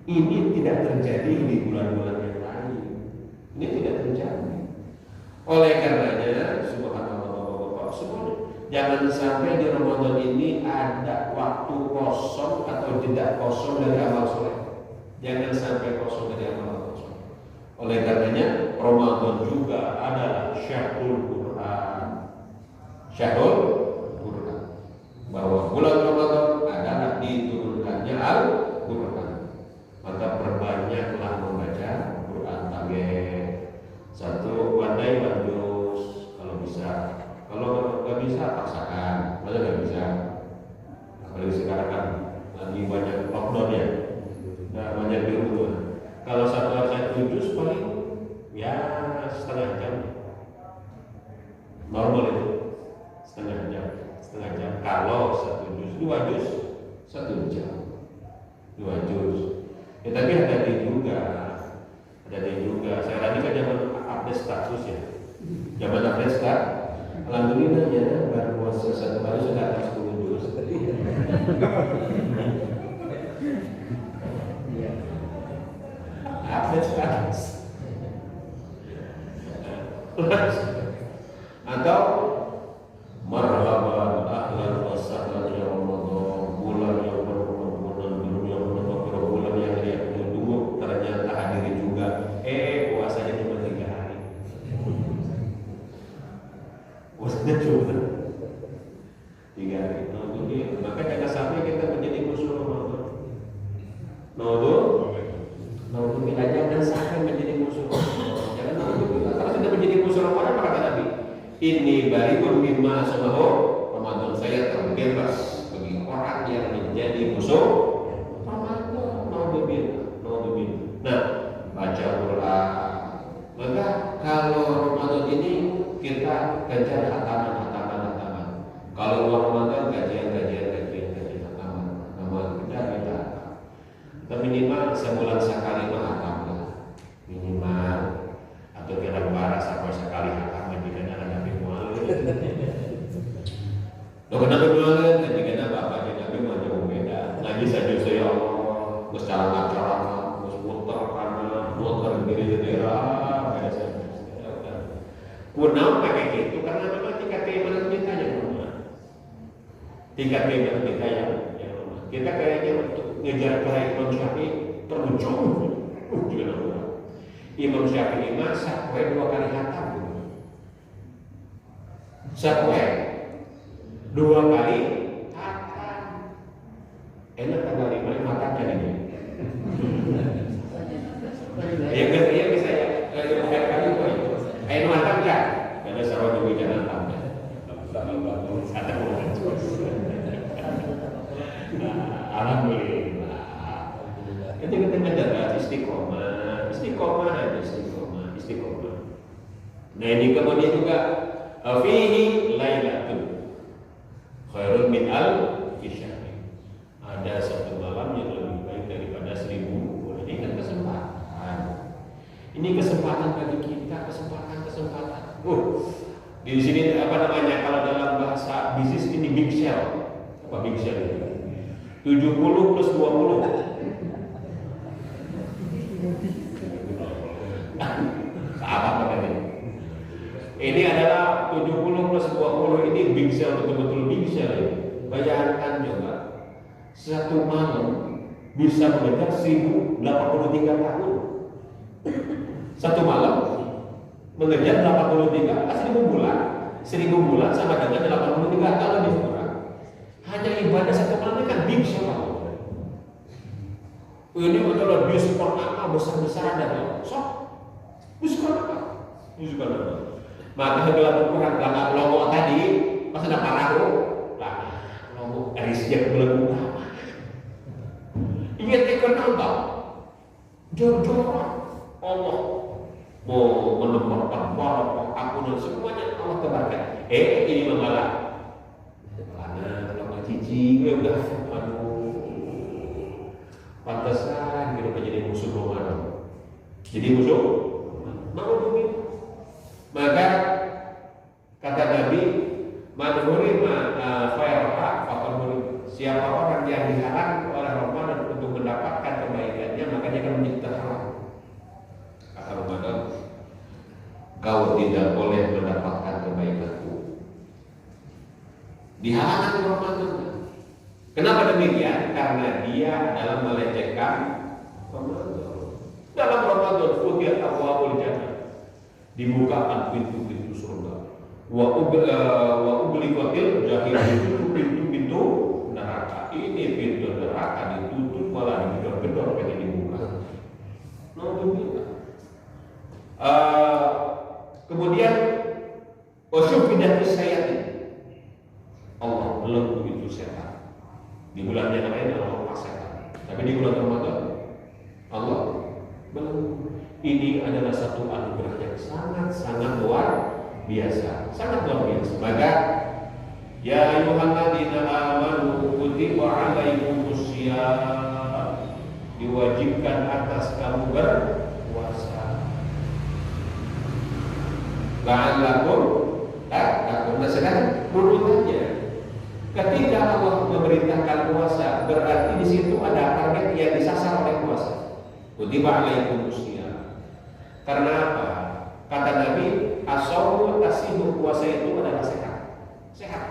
S1: ini tidak terjadi di bulan-bulan yang lain. Ini tidak terjadi. Oleh karenanya, subhanallah Bapak semua, jangan sampai di Ramadan ini ada waktu kosong atau tidak kosong dari amal soleh. Jangan sampai kosong dari amal soleh. Oleh karenanya, Ramadan juga adalah Syahrul Quran. Syahrul Quran. Bahwa bulan Ramadan adalah diturunkannya Al-Quran. Maka perbanyaklah membaca Quran. Target 1 wadai wadus kalau bisa. Kalau nggak bisa paksakan. Kalau nggak bisa, apalagi sekarang kan lagi banyak lockdown ya. Nah, banyak di rumah. Kalau 1 juz paling ya setengah jam. Normal itu setengah jam. Kalau 1 juz, 2 juz 1 jam. 2 juz. Ya, tapi hati-hati juga. Saya tadi kan zaman update status ya. Zaman update status. Alhamdulillah ya, baru puasa 1 hari sudah atas 10 juz. Update status. Atau marhaban ahlan wa sahlan ya Ramadan, bulan yang berkemenangan, bulan yang tunggu ternyata hadir juga. Puasanya cuma 3 hari. Puasanya cuma 3 hari. Maka jangan sampai kita menjadi musuh Ramadan. Kita jangan sampai menjadi musuh Ramadan. Jangan kita. Kalau sudah menjadi musuh Ramadan, maka kata Nabi, ini bariun mimma asmahu Ramadan. Saya terbebas bagi orang yang menjadi musuh Ramadan. Naudzubillah. Nah, baca Quran. Maka kalau Ramadan ini kita kejar hataman. Kalau Ramadan kajian hataman. Kita minimal sebulan sekali hatam lah. Minimal. Atau kita barang sampai sekali hatam jika ada Nabi Muhammad. Loh kenapa Muhammad? Jika bapaknya Nabi Muhammad jauh beda. Lagi saja ya Allah, bercara muter diri daerah beda saja. Kunau pakai gitu karena memang tingkat keimanan kita yang lemah. Tingkat keimanan kita yang lemah. Kita kayaknya untuk ngejar kayak Imam Syafi'i terlalu jauh. Imam Syafi'i masa kue 2 kali hatam. Sakwe 2 kali hatam. Enak tanggal 5 hatam jadinya. Ya bisa ya. Kalau kali kue. Ayo hatam kan? Karena sama juga jangan hatam. Alhamdulillah. Itu kita menjaga istiqomah. Nah ini kemudian juga fihi lailatul khairun min alfi syahr. Ada 1 malam yang lebih baik daripada 1000 bulan. Ini kan kesempatan. Ini kesempatan bagi kita, kesempatan. Di sini kalau dalam bahasa bisnis ini big sale. Apa big sale itu? 70 plus 20. Apa ini? Ini adalah 70 plus 20 ini big sale, betul-betul big sale. Bayangkan juga 1 malam bisa mengejar 1083 tahun. 1 malam mengejar 83, 1000 bulan sama dengan 83 tahun lebih kurang. Hanya ibadah 1 malam ini kan big sale. Ini adalah diskon apa besar-besaran dan sok. Diskon apa? Maka gelar Quran belakang logo tadi pas ada parahu lah logo dari sejak bulan utama. Ingat kenapa? Jor-joran Allah mau menempatkan barokah, aku bangunan semuanya Allah tebarkan. Ini malah kalau nggak cici, gue udah pantesan gitu jadi musuh Ramadan. Jadi musuh mau begitu. Maka kata Nabi, man hurima khairaha faqad hurim. Siapa orang yang dihalang oleh Ramadan untuk mendapatkan kebaikannya, maka dia akan menjadi terhalang. Kata Ramadan, kau tidak boleh mendapatkan kebaikanku. Dihalang Ramadan. Kenapa demikian? Karena dia dalam melecehkan Ramadan. Dalam Ramadan futihat abwaabul jannah, dibukakan pintu-pintu surga. Wa ughliqatil jahim, pintu-pintu neraka. Ini pintu neraka ditutup malah digedor-gedor pengen dibuka. Alhamdulillah. Kemudian wasyufidatis sayatin. Allah belum begitu setan. Di bulan yang lain Allah paksakan, tapi di bulan Ramadan Allah belum. Ini adalah satu anugerah yang sangat luar biasa, sangat luar biasa. Maka ya ayyuhalladzina amanu kutiba alaikumusiyam, diwajibkan atas kamu berpuasa. La'allakum tattaqun. Nah, sekarang runtutannya, ketika Allah memerintahkan puasa, berarti di situ ada target yang disasar oleh puasa. Kutiba alaikumusiyam. Karena apa? Kata Nabi, as-shaumu tasihu, puasa itu adalah sehat. Sehat.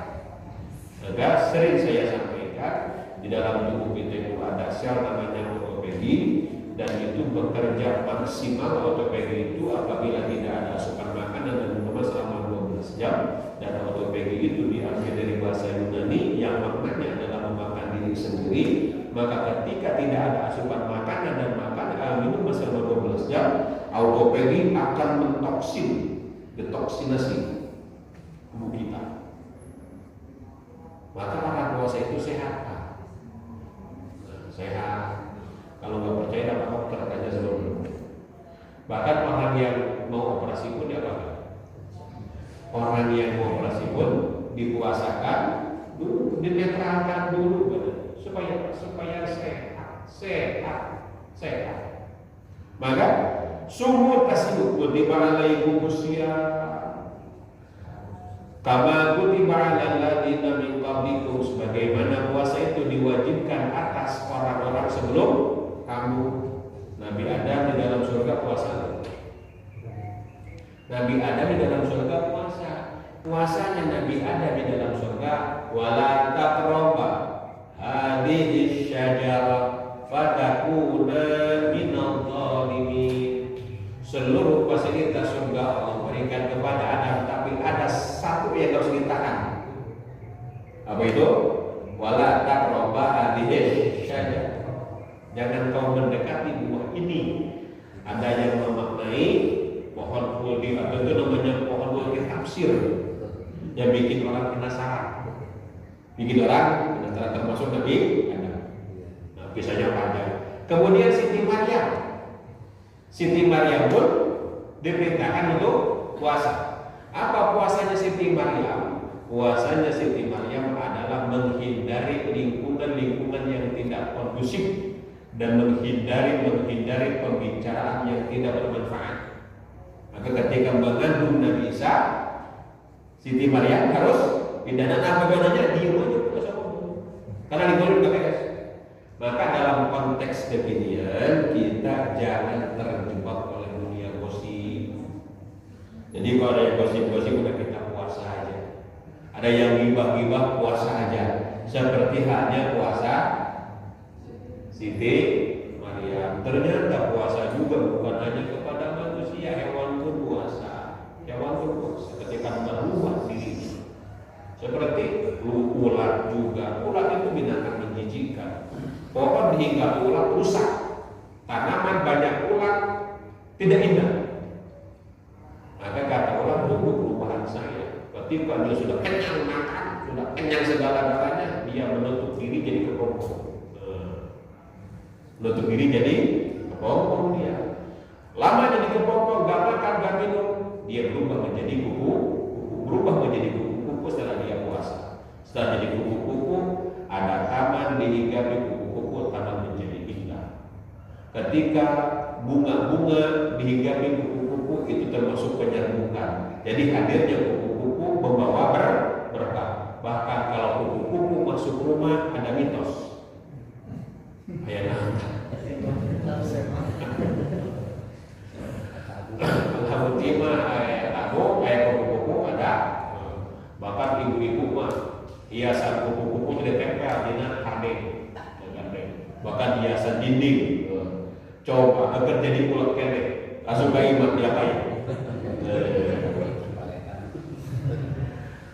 S1: Maka sering saya sampaikan, di dalam tubuh kita itu ada sel namanya autophagy, dan itu bekerja maksimal. Autophagy itu apabila tidak ada asupan makanan dan minuman selama 12 jam. Dan autophagy itu diambil dari bahasa Yunani yang maknanya adalah memakan diri sendiri. Maka ketika tidak ada asupan makanan dan minuman selama 12 jam, autophagy akan detoksinasi tubuh kita. Maka orang puasa itu sehat, Pak. Sehat. Kalau nggak percaya, dapat dokter tanya sebelumnya. Bahkan orang yang mau operasi pun diapakan? Orang yang mau operasi pun dipuasakan dulu, dinetralkan dulu, supaya sehat. Maka sumur tasbih kutiba alaikumusiyam kama kutiba alal ladzina min qablikum, sebagaimana puasa itu diwajibkan atas orang-orang sebelum kamu. Nabi Adam di dalam surga puasa. Nabi Adam di dalam surga puasa. Puasanya Nabi Adam di dalam surga, wala taqraba hadhihi syajarah fatakuna minadh dhalimin. Seluruh fasilitas surga Allah berikan kepada Adam, tapi ada satu yang harus ditahan. Apa itu? Wala taqraba hadhihi syajarah. Jangan kau mendekati buah ini. Ada yang memaknai pohon khuldi, atau itu namanya pohon khuldi tafsir, yang bikin orang penasaran. Termasuk Nabi Adam. Nah, kisahnya panjang. Kemudian Siti Maryam pun diperintahkan untuk puasa. Apa puasanya Siti Maryam? Puasanya Siti Maryam adalah menghindari lingkungan yang tidak kondusif dan menghindari pembicaraan yang tidak bermanfaat. Maka ketika mengandung Nabi Isa, Siti Maryam harus pidana. Apa bedanya? Diam aja, puasa ngomong. Karena digolong nggak beres. Maka dalam konteks demikian kita jangan terjebak oleh dunia gosip. Jadi kalau ada yang gosip-gosip udah kita puasa aja. Ada yang gibah-gibah puasa aja. Seperti halnya puasa Siti Maryam. Ternyata puasa juga bukan hanya kepada manusia, hewan pun puasa. Ketika meruat dirinya. Seperti ulat juga. Ulat itu binatang menjijikkan. Pohon hingga ulat rusak. Tanaman banyak ulat tidak indah. Maka kata ulat, tunggu perubahan saya. Ketika dia sudah kenyang makan, sudah kenyang segala-galanya, dia menutup diri jadi kepompong. Menutup diri jadi kepompong dia. Lama jadi kepompong, gak makan, gak minum. dia berubah menjadi kupu-kupu setelah dia puasa. Setelah jadi kupu-kupu, ada taman dihigapi kupu-kupu, taman menjadi indah. Ketika bunga-bunga dihigapi kupu-kupu, itu termasuk penyerbukan. Jadi hadirnya kupu-kupu membawa berkah. Bahkan kalau kupu-kupu masuk rumah, ada mitos. Ayah kupu-kupu ada. Bahkan ibu-ibu mah hiasan kupu-kupu ditempel dengan harding. Bahkan hiasan dinding. Coba agar jadi pulau kene, langsung ke iman diapain?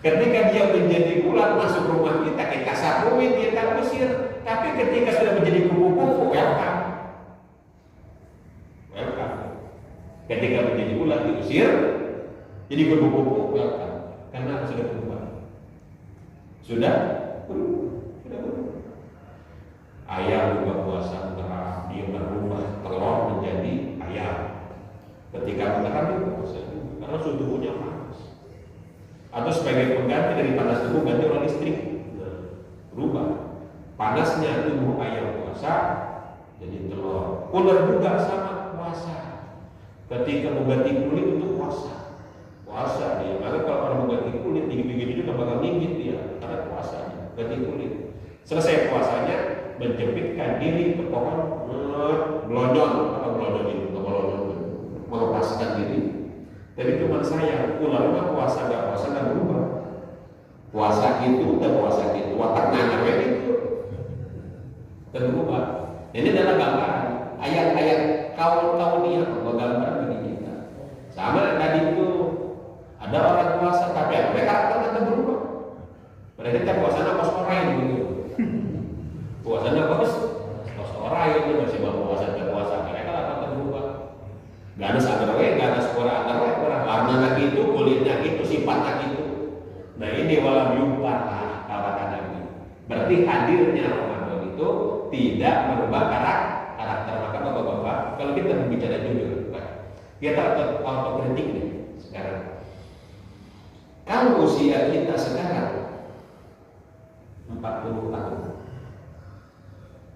S1: Ketika dia menjadi ular masuk rumah kita sapuin, kita usir. Tapi ketika sudah menjadi kupu-kupu, welcome. Ketika menjadi ular diusir, jadi kupu-kupu, welcome. Karena sudah berubah. Sudah berubah. Ayam juga puasa menerah, dia berubah telur menjadi ayam. Ketika menerah dia puasa karena suhu tubuhnya panas. Atau sebagai pengganti dari panas tubuh ganti oleh listrik. Berubah. Panasnya tubuh ayam puasa jadi telur. Ular juga sama puasa. Ketika mengganti kulit untuk puasa. Puasa dia. Karena kalau orang mengganti kulit gigi-gigi juga bakal gigit dia karena puasanya ganti kulit. Selesai puasanya menjepitkan diri ke pohon, melonjol atau melonjol itu, melepaskan diri. Jadi cuma saya, ular mah puasa nggak berubah. Puasa itu dan puasa itu, wataknya itu dan berubah. Ini adalah gambaran ayat-ayat kaum dia, gambaran bagi kita. Sama tadi itu ada orang puasa tapi mereka akan berubah. Mereka puasanya pas orang gitu. Puasanya bagus, pas orang itu masih mau puasa mereka akan berubah. Gak ada sagarwe, gak ada suara agarwe, warna itu, kulitnya itu, sifatnya itu. Nah ini walam yumpah kawan Nabi. Berarti hadirnya Ramadan itu tidak merubah karakter. Maka bapak-bapak, kalau kita berbicara jujur, kita autokritik nih sekarang. Kalau usia kita sekarang 40 tahun.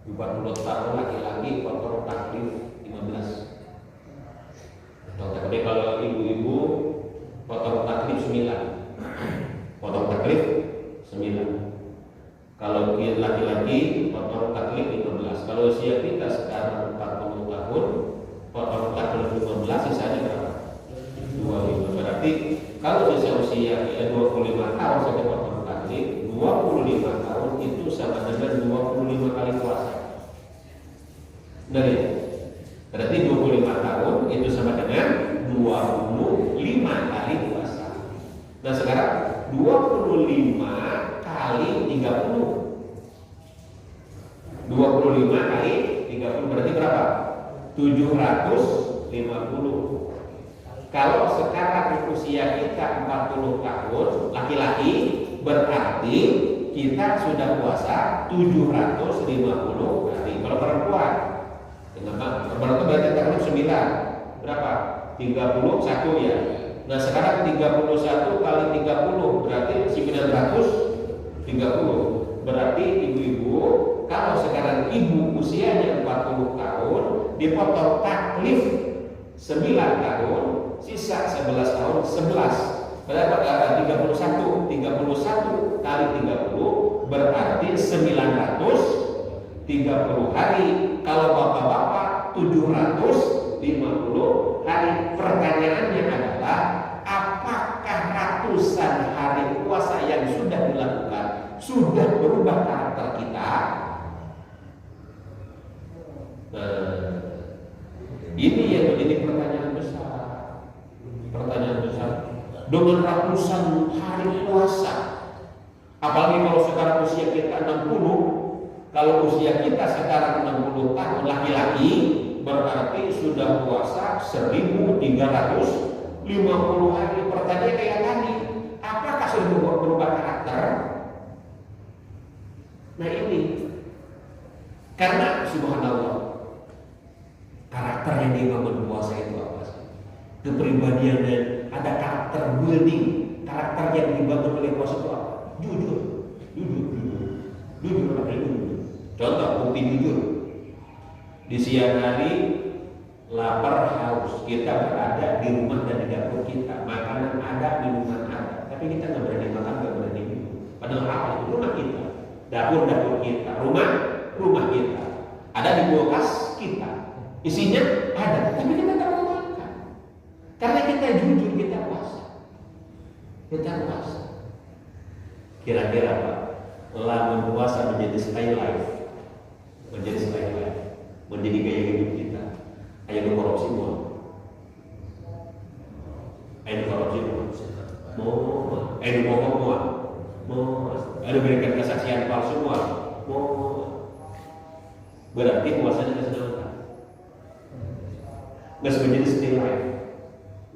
S1: 40 tahun laki-laki kotor taklif 15. Tapi kalau ibu-ibu kotor taklif 9. Kotor taklif 9. Kalau laki-laki kotor taklif 15. Kalau usia kita sekarang 40 tahun, kotor taklif 15, sisanya berapa? 25. Berarti kalau usia 25 tahun sampai kotor taklif, 25 tahun itu sama dengan 25 kali puasa. Dari berarti 25 tahun itu sama dengan 25 kali puasa. Nah sekarang 25 kali 30. 25 kali 30 berarti berapa? 750. Kalau sekarang usia kita 40 tahun laki-laki, berarti kita sudah puasa 750 hari. Kalau perempuan, berarti taklif 9. Berapa? 31 ya. Nah sekarang 31 kali 30 berarti 930. Berarti ibu-ibu, kalau sekarang ibu usianya 40 tahun, dipotong taklif 9 tahun, sisa 11 tahun, 11. Berapa? 31 kali 30 berarti 930 hari. Kalau bapak-bapak 750 hari. Pertanyaannya adalah apakah ratusan hari puasa yang sudah dilakukan sudah berubah karakter kita? Ini yang menjadi pertanyaan besar. Dengan ratusan hari puasa, apalagi kalau sekarang usia kita 60, kalau usia kita sekarang 60 tahun laki-laki, berarti sudah puasa 1350 hari. Pertanyaan kayak tadi, apakah sudah berubah karakter? Nah ini, karena subhanallah, karakter yang dibangun puasa itu apa sih? Kepribadian dan ada karakter building, karakter yang dibangun oleh puasa itu apa? Jujur. Contoh bukti jujur. Di siang hari lapar haus, kita berada di rumah dan di dapur kita, makanan ada, minuman ada, tapi kita nggak berani makan, nggak berani minum. Padahal apa itu rumah kita, dapur kita, rumah kita, ada di kulkas kita, isinya ada, tapi kita nggak mau makan karena kita jujur, kita puasa. Kira-kira Pak, lamun puasa menjadi style life, menjadi gaya hidup kita. Ayo korupsi semua. Mau ada berikan kesaksian palsu semua. Berarti puasanya tidak sedang. Nggak menjadi style life,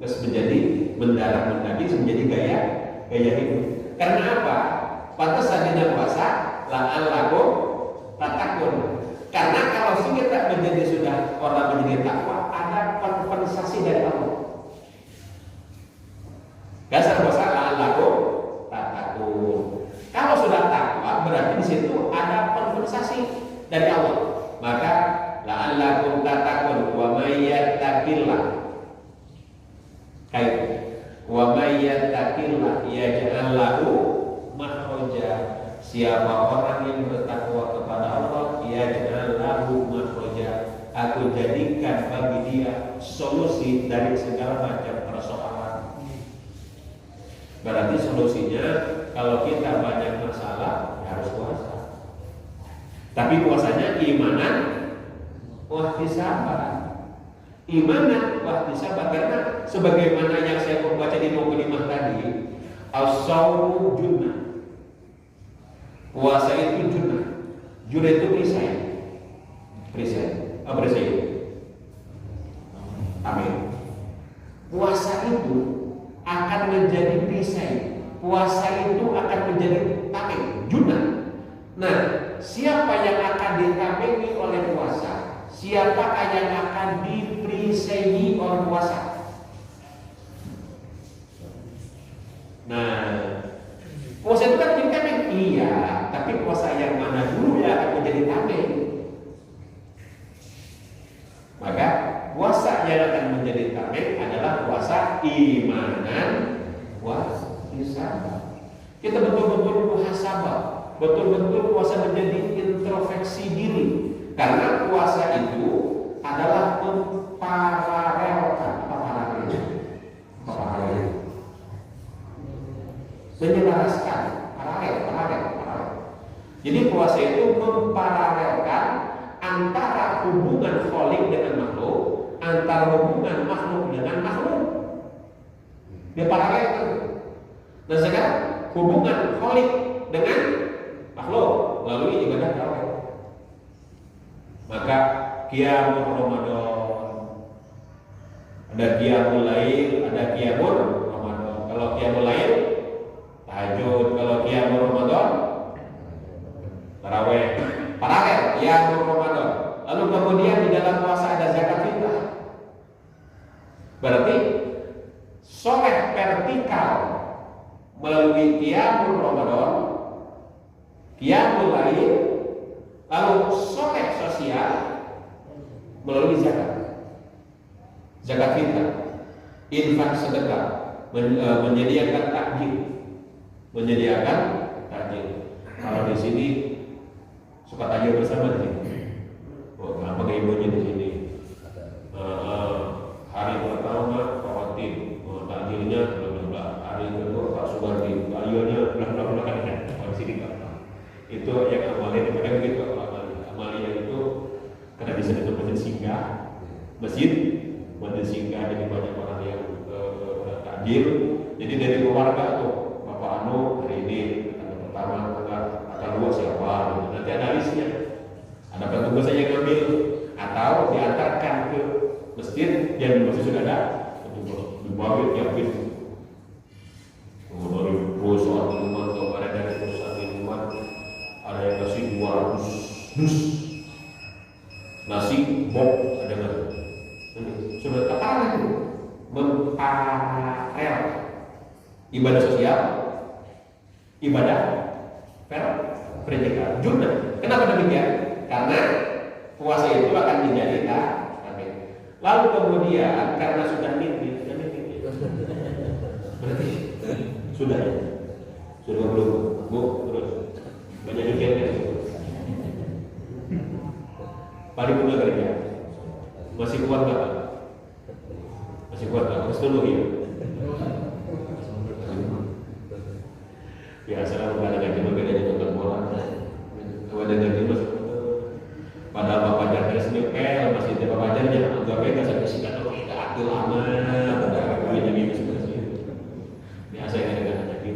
S1: nggak menjadi mendarat mendaging, menjadi gaya hidup. Karena apa? Pantasan dina puasa la'allakum tattaqun. Karena kalau kita menjadi sudah orang menjadi takwa, ada kompensasi dari Allah. Dasar puasa la'allakum tattaqun. Kalau sudah takwa, berarti di situ ada kompensasi dari Allah. Maka la'allakum tattaqun wa may yattaqillah. Kayak wa may yattaqillah yaj'al lahu makhraja. Siapa orang yang bertakwa kepada Allah, yaj'al lahu makhraja, aku jadikan bagi dia solusi dari segala macam persoalan. Berarti solusinya kalau kita banyak masalah ya harus puasa. Tapi puasanya imanan wahtisaban. Imanan wahtisaban, karena sebagaimana yang saya membaca di mukadimah tadi, as-shaumu junnah. Puasa itu junnah. Junnah itu perisai. Apa perisai? Amin. Puasa itu akan menjadi perisai. Puasa itu akan menjadi tameng, junnah. Nah, siapa yang akan ditamengi oleh puasa? Siapakah yang akan diperisai oleh puasa? Nah, puasa itu kan menjadi tameng, iya. Tapi puasa yang mana dulu ya akan menjadi tameng? Maka puasa yang akan menjadi tameng adalah puasa imanan wahtisaban. Kita betul-betul muhasabah, betul-betul puasa menjadi introspeksi diri. Karena puasa itu adalah memparalelkan menyelaraskan, paralel. Jadi puasa itu memparalelkan antara hubungan khalik dengan makhluk, antara hubungan makhluk dengan makhluk. Dia paralelkan. Dan sekarang hubungan khalik dengan makhluk melalui ibadah tarawih. Maka qiyamul Ramadan, ada qiyamul lail, ada qiyamul Ramadan. Kalau qiyamul lail tahajud, kalau qiyamul Ramadan tarawih. Paralel qiyamul Ramadan. Lalu kemudian di dalam puasa ada zakat fitrah. Berarti soleh vertikal melalui qiyamul Ramadan, qiyamul lail, lalu soleh sosial melalui zakat fitrah, infak sedekah, menyediakan takjil. Kalau di sini suka takjil bersama di sini. Oh, kenapa ibunya di sini? Hari pertama Pak Watim, takjilnya bla. Hari kedua Pak Sugardi, ayahnya bla kan di sini Pak. Itu yang amalnya daripada begitu. Amalnya itu karena bisa disebut masjid singgah, jadi banyak orang yang takjil. Jadi dari keluarga tuh Bapak Anu hari ini pertama tanggal 2 siapa, nanti ada listnya, ada petugas saja yang ngambil atau diantarkan ke masjid yang di masjid sudah ada petugas dibawa tiap pintu. Dari perusahaan minuman kemarin, dari perusahaan minuman ada yang kasih 200 dus nasi bok, ada nggak? Sudah terparah itu memparalel
S2: ibadah sosial, ibadah vertikal. Junah. Kenapa demikian? Karena puasa itu akan menjadi kafir. Lalu kemudian karena sudah nitip, berarti sudah ya, sudah belum, bu terus banyak dikirnya. Paling mudah kerja, masih kuat nggak? Masih kuat nggak? Terus dulu ya. Biasa kalau ada gaji beda di nonton bola. Kalau ada gaji mas, padahal bapak jarnya sendiri masih ada bapak jarnya, anggap aja sampai sikat oh tidak aktif lama, udah punya jadi seperti itu. Biasa yang ada gaji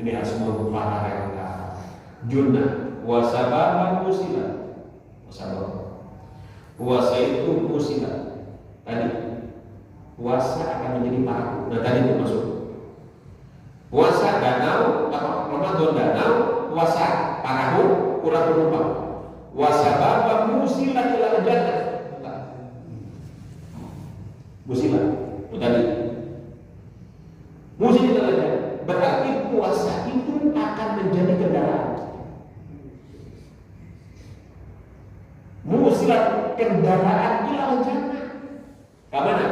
S2: ini harus merupakan reka. Junah wasabah musilah. Wasabah. Puasa itu musilah. Tadi puasa akan menjadi paku. Nah tadi itu masuk. Puasa danau, Ramadan danau, puasa parahu, kurang penumpang. Wasabah musilah ila jannah. Musilah. Itu tadi. Musilah ila jannah. Berarti puasa itu akan menjadi kendaraan. Musilah kendaraan ila jannah. Ke mana?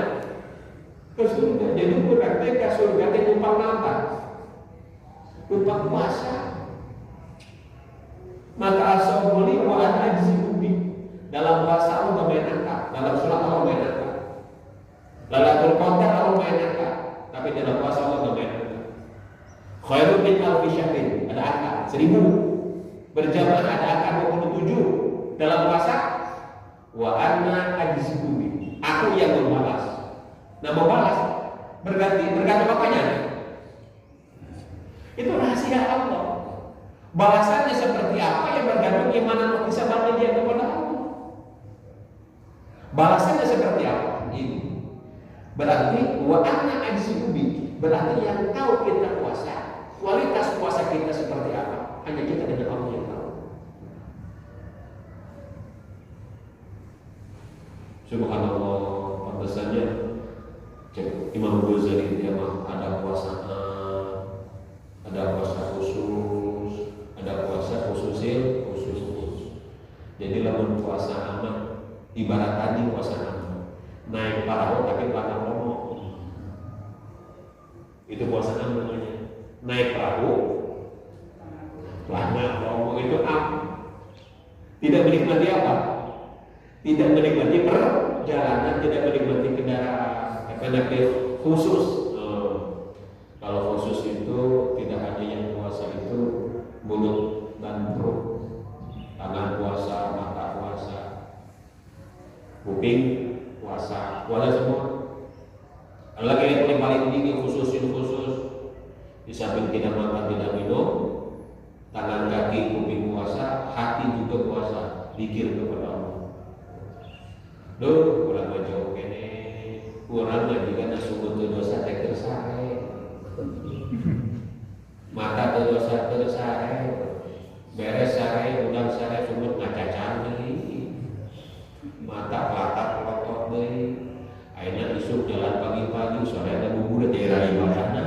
S2: Ke surga. Jadi berarti ke surga itu numpang napa? Numpang puasa. Maka asal-muli wa an-ajzi ubi. Dalam bahasa Allah menangkap, dalam surat Allah menangkap. Lalatul qadar Allah menangkap, tapi dalam bahasa Allah menangkap. Khairun min alfi syahrin, ada angka 1000. Berjamaah ada angka 27. Dalam bahasa wa anna ajzi ubi. Aku yang membalas. Nah membalas bergantung apanya? Itu rahasia Allah. Balasannya seperti apa yang bergantung iman bisa balik dia kepada Allah. Balasannya seperti apa? Ini berarti wa anna ajzubi, berarti yang tahu kita puasa, kualitas puasa kita seperti apa, hanya kita dengan Allah yang tahu. Subhanallah, pantasannya Imam Ghazali dia mah ada puasa khusus, ada puasa khusus. Jadi lamun puasa aman, ibarat tadi puasa aman, naik perahu tapi pelana romo, itu puasa aman namanya. Naik perahu, pelana romo itu aman. Tidak menikmati apa? Tidak menikmati perjalanan, tidak menikmati kendaraan, karena khusus. Kalau khusus itu tidak ada yang puasa itu mulut dan perut, tangan puasa, mata puasa, kuping puasa, puasa semua. Lagi yang paling tinggi khusus. Di samping tidak makan, tidak minum, tangan kaki kuping puasa, hati juga puasa, zikir kepada Allah. Duh, kurang jauh kene, kurang lagi karena sungguh dosa tersare. Mata dosa tersare, beres sare, udang sare, sumut ngacacan deui. Mata patah pelotot deui. Ayeuna isuk jalan pagi-pagi, sore ada bubur di daerah ibadahna.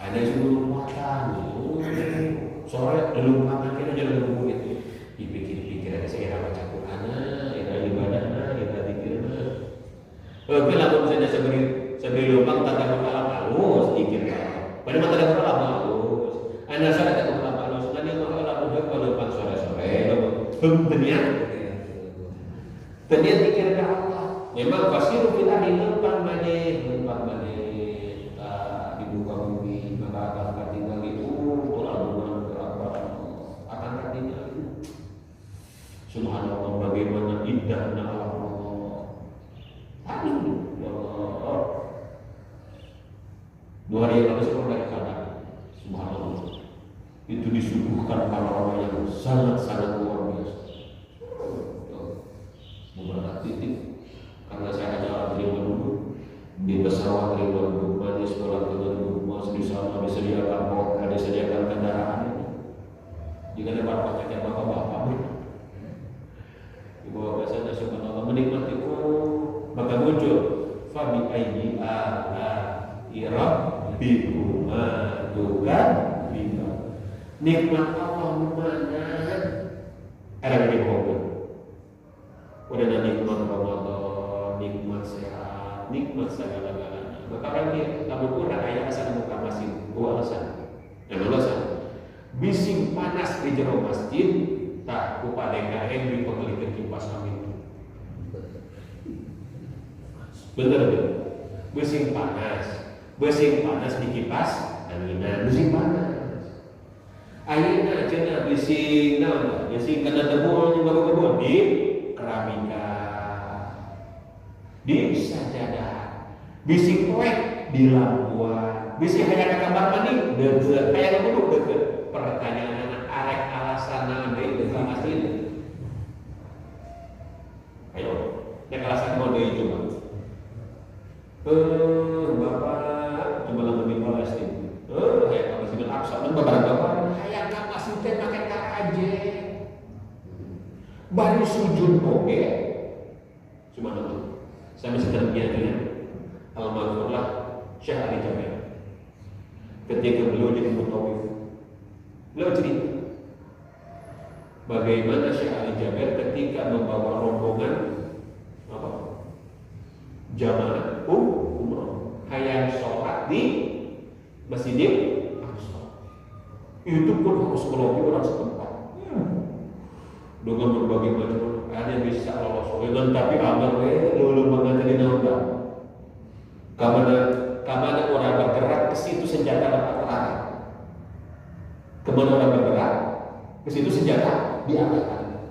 S2: Ada suruh makan, sore belum makan kita jalan bubur itu. Dipikir-pikir ada saya baca Quran, ada ibadahna, ada zikirna. Bila pun saja seberi lubang tanda alam halus dikir pada mata tanda alam halus. Anda sadar tanda alam halus tadi alam udah kalau lubang sore-sore tenian dikir ke Allah. Memang pasti kita di lubang mana dibuka bumi maka akan tinggal itu orang akan tinggal. Subhanallah, bagaimana indahnya Allah. Dua hari yang lalu saya pernah ke sana. Subhanallah, itu disuguhkan panorama yang sangat luar biasa. Beberapa titik karena saya hanya terima dulu di pesawat, terima dulu manis, pulang dengan rumah di sana disediakan motor, disediakan kendaraan. Jika ada pakai bapak-bapak dibawa ke sana, subhanallah, menikmati
S1: maka muncul fabi ayyi ala'i rabbikuma tukadzibun. Nikmat Allah mana? Ada yang ngomong. Udah nikmat Ramadan, nikmat sehat, nikmat segala-galanya. Maka orang dia kamu kurang ayat asal muka masjid dua alasan. Yang alasan bising panas di jero masjid tak kupada kain di pengelitian kipas kami. Bener betul. Bising panas di kipas anginan, bising panas. Ayeuna cenah bising naon? Bising kana tebul baru kebun di keramika, di sajadah, bising poek di lampuan, bising hayang ka kamar mandi deukeut, hayang ka wudu deukeut. Pertanyaan arek alasan naon deui ka masjid? Ayo, nek alasan mau deui coba. Bapak cuma lagi di Palestina. Hayang ka Masjidil Aqsa, bapak hayang ka masjid teh make aja. Baru sujud oke, cuma itu. Saya sedang biarkan almarhumlah Syekh Ali Jaber. Ketika beliau jadi mutawif, beliau cerita bagaimana Syekh Ali Jaber ketika membawa rombongan jamaah umroh hayang sholat di Masjidil Aqsa. Itu pun harus melobi orang setempat. Dengan berbagai macam ada yang bisa lolos dengan tapi amal belum mengatasi nauda. Kamana orang bergerak ke situ senjata dapat terarah. Kemana orang bergerak ke situ senjata diarahkan.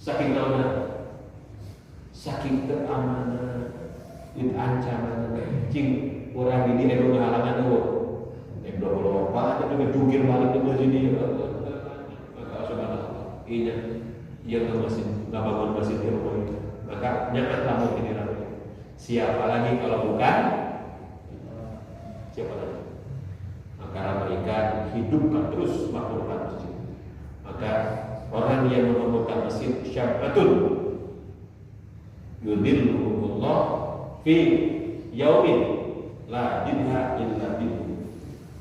S1: Saking nauda, saking teramanan, itu ancaman. Cing orang ini edo halangan dulu. Edo lupa, tapi ngejungkir balik ke sini. Iya. Yang masih nggak bangun masjid di rumah itu, maka jangan tamu ini ramai. Siapa lagi kalau bukan? Siapa lagi? Maka ramaikan, hidupkan terus makmurkan masjid. Maka orang yang memakmurkan masjid syafatun yudhilluhullah fi yaumin la jilha illa bihi.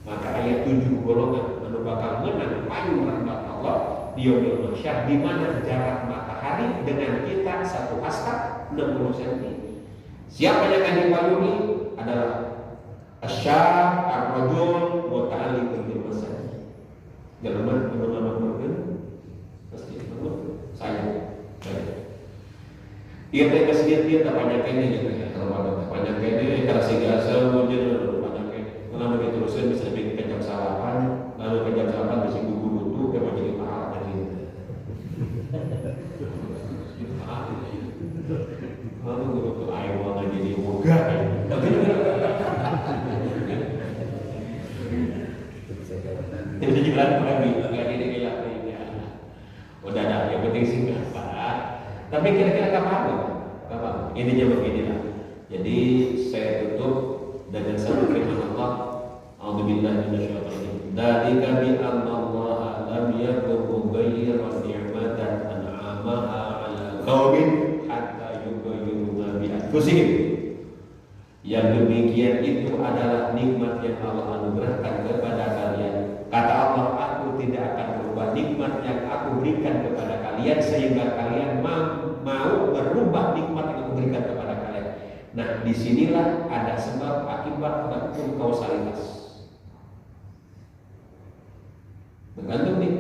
S1: Maka ayat 7 golongan anu bakal menang payung rahmat Allah di yaumil mahsyar, di mana jarak matahari dengan kita 1 hasta 60 cm. Siapa yang akan dipayungi adalah asyab ar-rajul muta'alliqun bil masjid. Jalan mengamalkan pasti saya. Ia teh kasih dia tak banyak ini ya, kalau banyak ini kalau segala mungkin banyak ini. Kalau begitu terusnya bisa bikin kejam salapan, lalu kejam salapan bisa gugu-gugu dia mau jadi mahal. Lalu untuk air wangan jadi moga. Tidak juga lagi, nggak jadi kayak ini. Udah dah, yang penting sih apa. Tapi kira-kira kapan? Intinya beginilah. Jadi saya tutup dengan satu firman Allah. A'udzubillahi minasyaitonir rajim. Dzalika bi anna Allah lam yakun mughayyiran ni'matan an'amaha 'ala qaumin hatta yughayyiru ma bi anfusihim. Yang demikian itu adalah nikmat yang Allah anugerahkan kepada kalian. Kata Allah, aku tidak akan merubah nikmat yang aku berikan kepada kalian sehingga kalian mau merubah nikmat yang aku berikan kepada kalian. Nah, disinilah ada sebab akibat dan hukum kausalitas. Tergantung nih,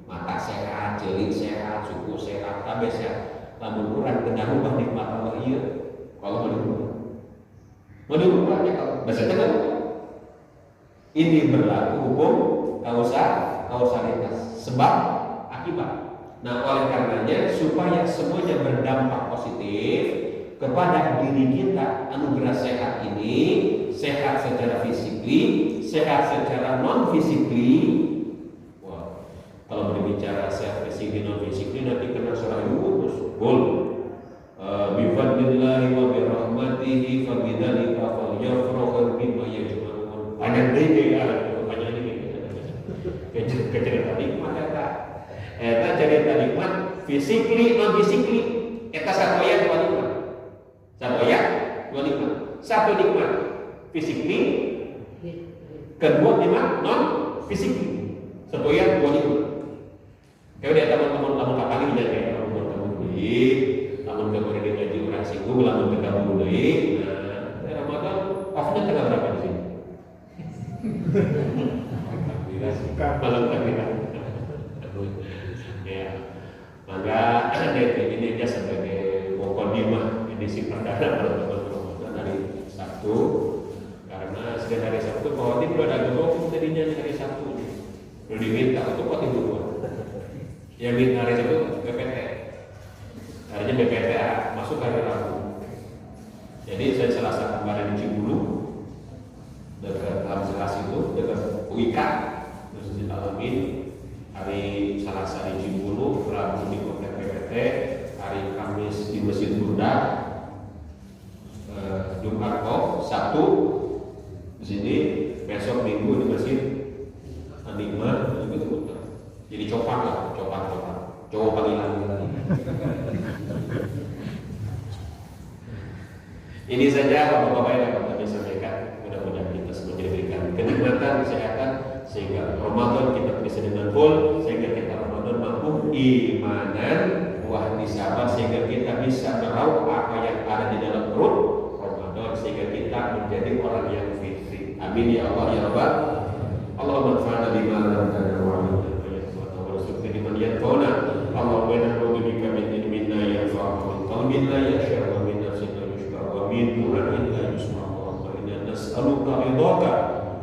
S1: mata sehat, jelit sehat, suku sehat, kabeh sehat. Lamun urang kena rubah nikmat Allah ieu, kalau mau dirubah. Mau dirubah ya kalau bahasa Jawa. Ini berlaku hukum kausalitas, sebab akibat. Nah, oleh karenanya supaya semuanya berdampak positif kepada diri kita, anugerah sehat ini sehat secara fisikly, sehat secara non fisikly. Kalau berbicara sehat fisikly non fisikly nanti kena surah Yunus. Qul bifadlillahi wa birahmatihi fabidzalika falyafrahu bima yajma'un. Banyak deui ya, banyak deui. Cerita nikmat eta cerita nikmat fisikly non fisikly eta sapoya dua nikmat. Sapoya
S2: Satu nikmat fisikly, kedua nikmat non fisikly. Supaya dua nikmat. Kayak dia teman-teman lamun kakali nya kayak lamun kamu deui, lamun kamu ada ngaji urang singgung, lamun kamu deui. Nah, Ramadan off-nya tanggal berapa di sini? Malam takbiran. Ya. Maka ini dia sebagai mukadimah edisi perdana Ramadan hari Sabtu. Karena sedang hari Sabtu bahwa tim ada gembong tadinya hari Sabtu. Lalu diminta untuk kok duluan. Yang minta hari Sabtu BPT. Harinya BPT masuk hari Rabu. Jadi saya Selasa kemarin di Cibulu dekat Alhamdulillah itu dekat UIK terus di Alamin. Hari Selasa di Cibulu, Rabu di Komplek PPT, hari Kamis di Masjid Bunda, Jumat off, Sabtu di sini, besok Minggu di Masjid Anima, itu jadi copak lah, cowok panggilan. Ini saja Bapak-bapak yang dapat kami sampaikan. Mudah-mudahan kita semua diberikan kenikmatan, kesehatan, sehingga Ramadan kita bisa dengan full, sehingga kita Ramadan mampu imanan wahtisaban, sehingga kita bisa meraup apa yang ada di dalam perut Ramadan, sehingga kita menjadi orang yang fit. Amin ya Allah ya Rabbal. Allahumma anfa'na bima 'allamtana wa 'allimna wa warzuqna liman yanfa'una. Allahumma inna na'udzubika min ilmin la yanfa'u wa min qalbin la yakhsha wa min nafsin la yushba wa min du'ain la yusma'u wa inna nas'aluka ridhaka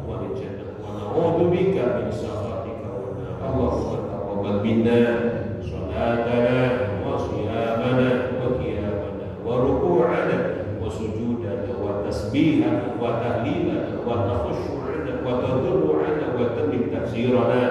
S2: wa al-jannah wa na'udzu bika min sakhatika wa nar. Allahumma taqabbal minna salatana wa siyamana wa qiyamana wa ruku'ana wa sujudana wa tasbihana wa tahlilana wa takhushu'ana wa tadarru'ana wa tamim tafsirana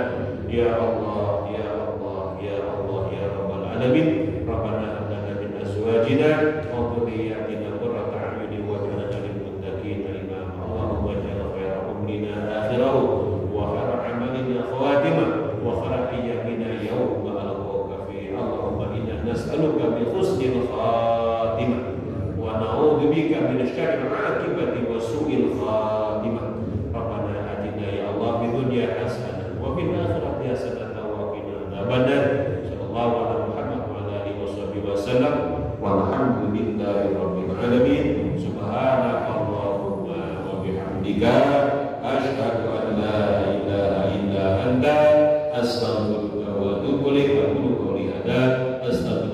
S2: ya Allah ya Allah ya Allah ya Rabbal alamin. Rabbana hab lana min azwajina wa dhurriyyatina qurrata a'yunin waj'alna lil muttaqina imama. Allahumma ij'al khayra umrina akhirahu wa khayra amalina khawatimahu wa khayra ayyamina yawma alqaka fi. Allahumma inna nas'aluka bi husnil khatimah wa na'udzu bika min syarril 'aqibati wa su'il khatimah. Rabbana atina ya Allah fid dunya hasanah wa fil akhirati hasanah wa qina adzabannar. Sallallahu ala Muhammad wa ala alihi wasallam walhamdulillahi rabbil alamin. Subhanakallahumma wa bihamdika asyhadu an la ilaha illa anta astaghfiruka wa atubu ilaik. Wa qulu qawli hadza astaghfirullah.